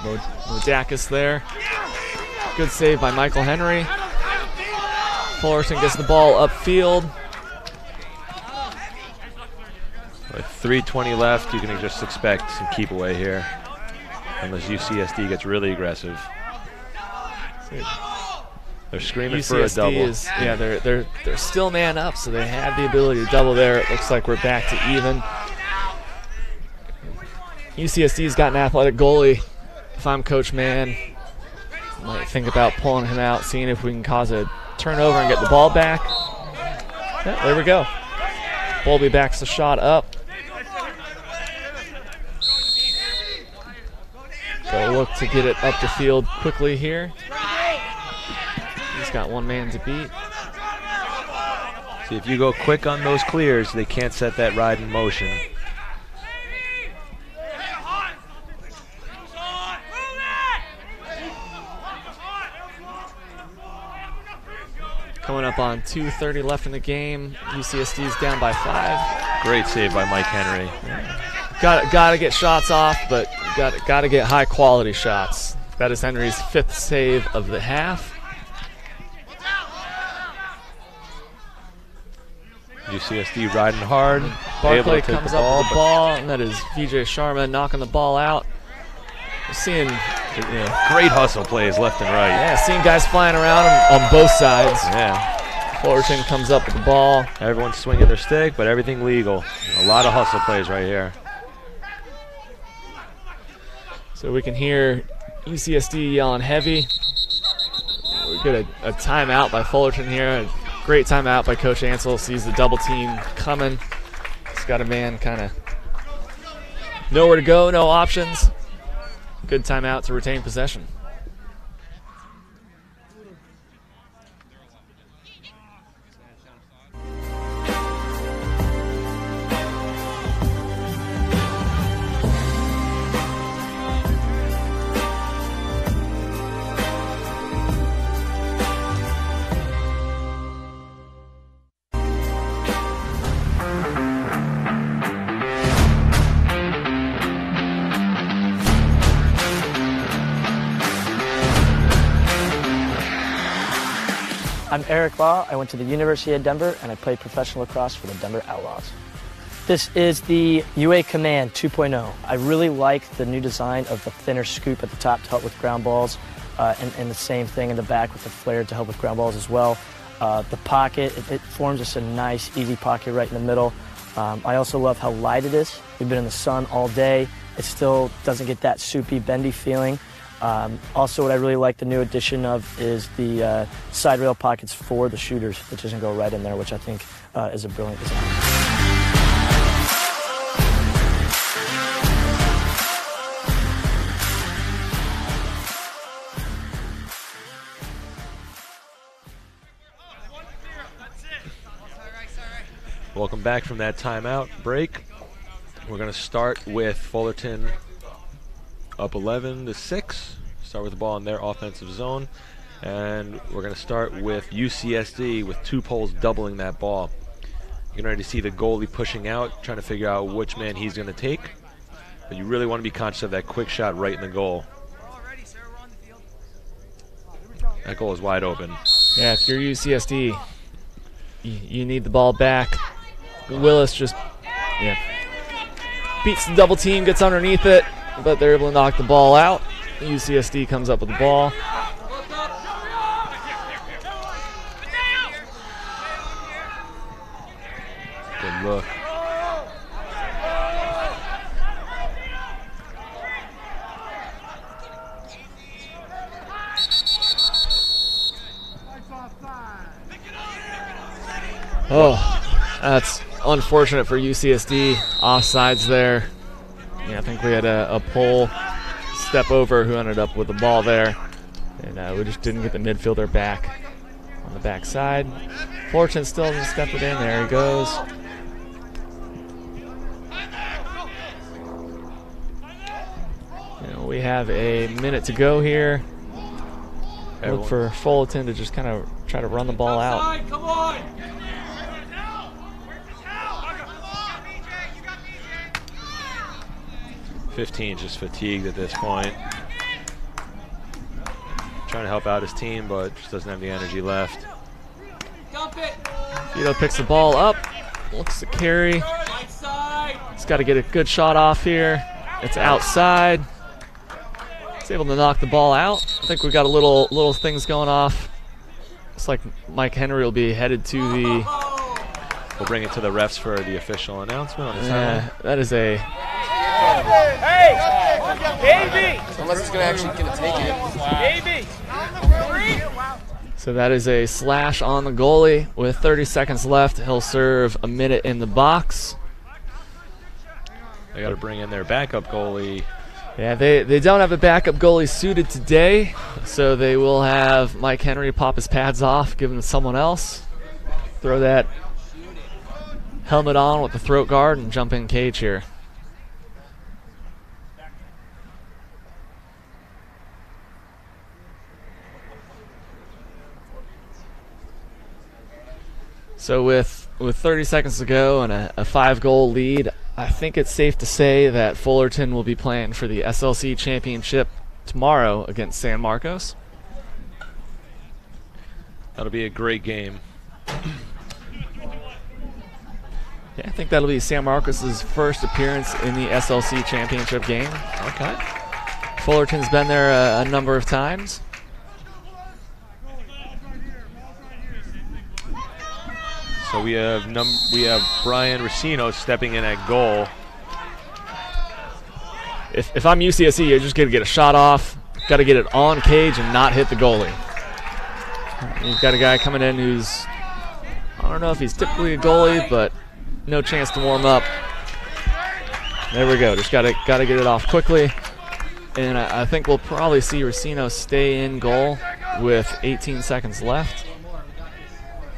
Modakis there. Good save by Michael Henry. Fullerton gets the ball upfield. With 3:20 left, you can just expect some keep away here, unless UCSD gets really aggressive. They're screaming UCSD for a double. They're still man up, so they have the ability to double there. It looks like we're back to even. UCSD's got an athletic goalie. If I'm Coach Mann, I might think about pulling him out, seeing if we can cause a turnover and get the ball back. Yeah, there we go. Bowlby backs the shot up. Go look to get it up the field quickly here. He's got one man to beat. See, if you go quick on those clears, they can't set that ride in motion. Coming up on 2:30 left in the game. UCSD's down by 5. Great save by Mike Henry. Got to get shots off, but got to get high quality shots. That is Henry's 5th save of the half. UCSD riding hard. Barclay comes up with the ball, and that is VJ Sharma knocking the ball out. We're seeing great hustle plays left and right. Yeah, seeing guys flying around on both sides. Yeah. Fullerton comes up with the ball. Everyone's swinging their stick, but everything legal. A lot of hustle plays right here. So we can hear UCSD yelling heavy. We get a timeout by Fullerton here. A great timeout by Coach Ansel. Sees the double team coming. He's got a man kind of nowhere to go, no options. Good timeout to retain possession. I'm Eric Law. I went to the University of Denver and I played professional lacrosse for the Denver Outlaws. This is the UA Command 2.0. I really like the new design of the thinner scoop at the top to help with ground balls, and the same thing in the back with the flare to help with ground balls as well. The pocket, it forms just a nice, easy pocket right in the middle. I also love how light it is. We've been in the sun all day. It still doesn't get that soupy, bendy feeling. Also, what I really like the new addition of is the side rail pockets for the shooters, which doesn't go right in there, which I think is a brilliant design. Welcome back from that timeout break. We're going to start with Fullerton up 11-6. Start with the ball in their offensive zone. And we're going to start with UCSD with 2 poles doubling that ball. You can already see the goalie pushing out, trying to figure out which man he's going to take. But you really want to be conscious of that quick shot right in the goal. That goal is wide open. Yeah, if you're UCSD, you need the ball back. Willis just beats the double team, gets underneath it, but they're able to knock the ball out. UCSD comes up with the ball. Good look. Oh, that's unfortunate for UCSD. Offsides there. Yeah, I think we had a pull step over who ended up with the ball there. And we just didn't get the midfielder back on the backside. Fullerton still hasn't stepped it in. There he goes. We have a minute to go here. Look for Fullerton to just kind of try to run the ball out. Come on! 15 just fatigued at this point. Trying to help out his team, but just doesn't have the energy left. Vito picks the ball up, looks to carry. He's got to get a good shot off here. It's outside. He's able to knock the ball out. I think we got a little things going off. Looks like Mike Henry will be headed to the. We'll bring it to the refs for the official announcement on the sideline. That is a. Hey, Davey! Unless it's gonna take it. Davey! So that is a slash on the goalie with 30 seconds left. He'll serve a minute in the box. They got to bring in their backup goalie. Yeah, they don't have a backup goalie suited today, so they will have Mike Henry pop his pads off, give them to someone else, throw that helmet on with the throat guard, and jump in cage here. So with 30 seconds to go and a 5-goal lead, I think it's safe to say that Fullerton will be playing for the SLC championship tomorrow against San Marcos. That'll be a great game. Yeah, I think that'll be San Marcos' first appearance in the SLC championship game. Okay. Fullerton's been there a number of times. So we have Brian Racino stepping in at goal. If I'm UCSD, you're just going to get a shot off, got to get it on cage and not hit the goalie. You've got a guy coming in who's, I don't know if he's typically a goalie, but no chance to warm up. There we go. Just got to get it off quickly. And I think we'll probably see Racino stay in goal with 18 seconds left.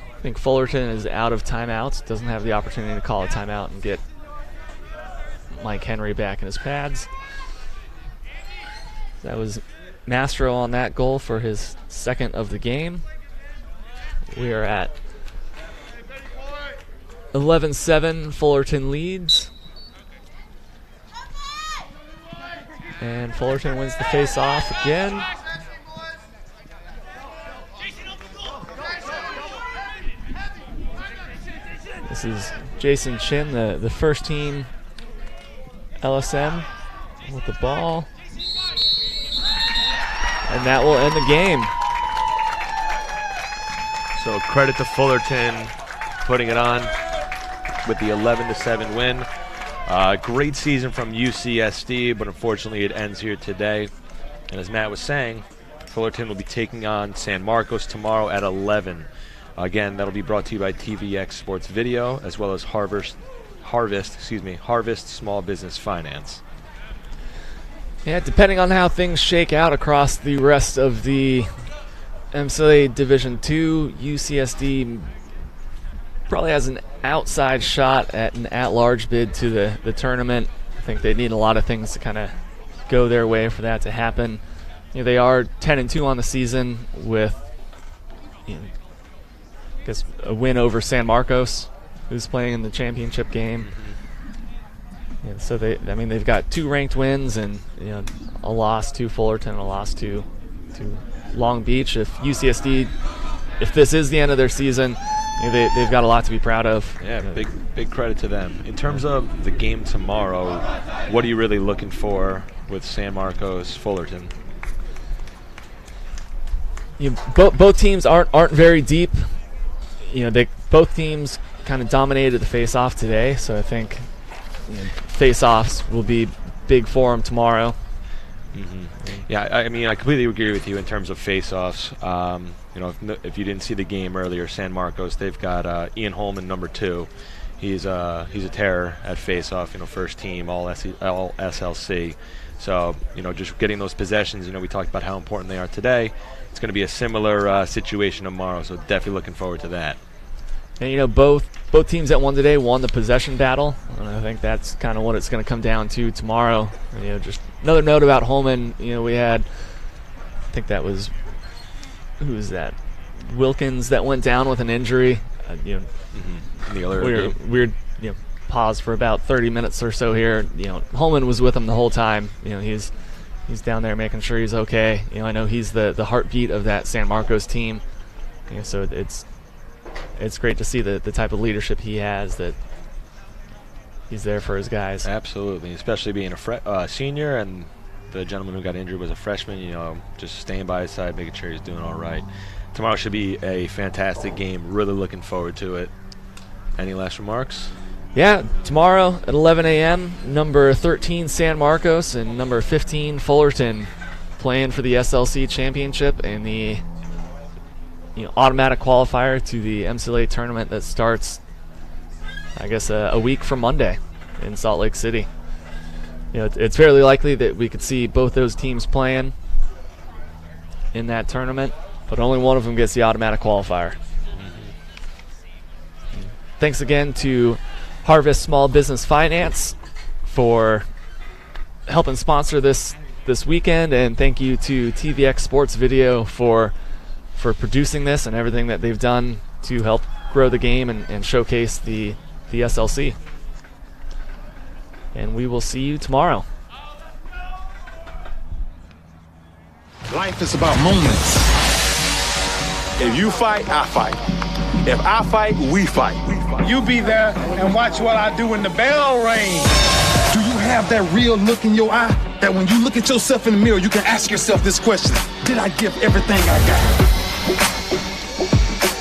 I think Fullerton is out of timeouts, doesn't have the opportunity to call a timeout and get Mike Henry back in his pads. That was Mastro on that goal for his second of the game. We are at 11-7, Fullerton leads. And Fullerton wins the face-off again. This is Jason Chin, the first team LSM with the ball. And that will end the game. So credit to Fullerton putting it on with the 11-7 win. Great season from UCSD, but unfortunately it ends here today. And as Matt was saying, Fullerton will be taking on San Marcos tomorrow at 11. Again, that'll be brought to you by TVX Sports Video, as well as Harvest Small Business Finance. Yeah, depending on how things shake out across the rest of the MCLA Division II, UCSD probably has an outside shot at an at-large bid to the tournament. I think they need a lot of things to kind of go their way for that to happen. You know, they are 10-2 on the season with, I guess, a win over San Marcos, who's playing in the championship game. Yeah, so they've got 2 ranked wins and a loss to Fullerton and a loss to Long Beach. If UCSD, if this is the end of their season, they've got a lot to be proud of. Yeah, big credit to them. In terms of the game tomorrow, what are you really looking for with San Marcos Fullerton? Both teams aren't very deep. Both teams kind of dominated the face-off today, so I think face-offs will be big for them tomorrow. Yeah, I mean, I completely agree with you in terms of face-offs. If you didn't see the game earlier, San Marcos, they've got Ian Holman, number 2. He's a terror at face-off. First team, all SLC. So just getting those possessions. We talked about how important they are today. It's going to be a similar situation tomorrow. So definitely looking forward to that. And both teams that won today won the possession battle, and I think that's kind of what it's going to come down to tomorrow. Just another note about Holman. We had, I think that was, who was that? Wilkins that went down with an injury. In the earlier game. Weird, pause for about 30 minutes or so here. Holman was with him the whole time. He's down there making sure he's okay. I know he's the heartbeat of that San Marcos team. So it's great to see the type of leadership he has, that he's there for his guys. Absolutely, especially being a senior, and the gentleman who got injured was a freshman. Just staying by his side, making sure he's doing all right. Tomorrow should be a fantastic game. Really looking forward to it. Any last remarks? Yeah, tomorrow at 11 a.m., number 13 San Marcos and number 15 Fullerton playing for the SLC championship and the automatic qualifier to the MCLA tournament that starts, I guess, a week from Monday in Salt Lake City. It's fairly likely that we could see both those teams playing in that tournament, but only one of them gets the automatic qualifier. Thanks again to Harvest Small Business Finance for helping sponsor this weekend, and thank you to TVX Sports Video for producing this and everything that they've done to help grow the game and showcase the SLC. And we will see you tomorrow. Life is about moments. If you fight, I fight. If I fight, we fight. You be there and watch what I do when the bell rings. Do you have that real look in your eye that when you look at yourself in the mirror, you can ask yourself this question: did I give everything I got?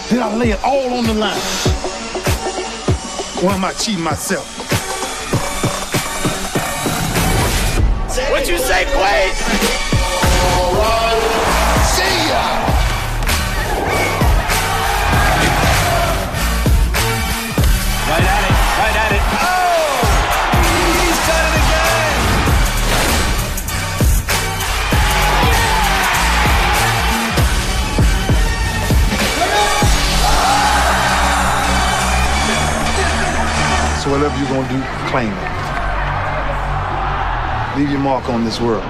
Did I lay it all on the line? Or am I cheating myself? What you say, Quaid? All right. See ya. Right at it, right at it. Oh! He's done it again! So whatever you're gonna do, claim it. Leave your mark on this world.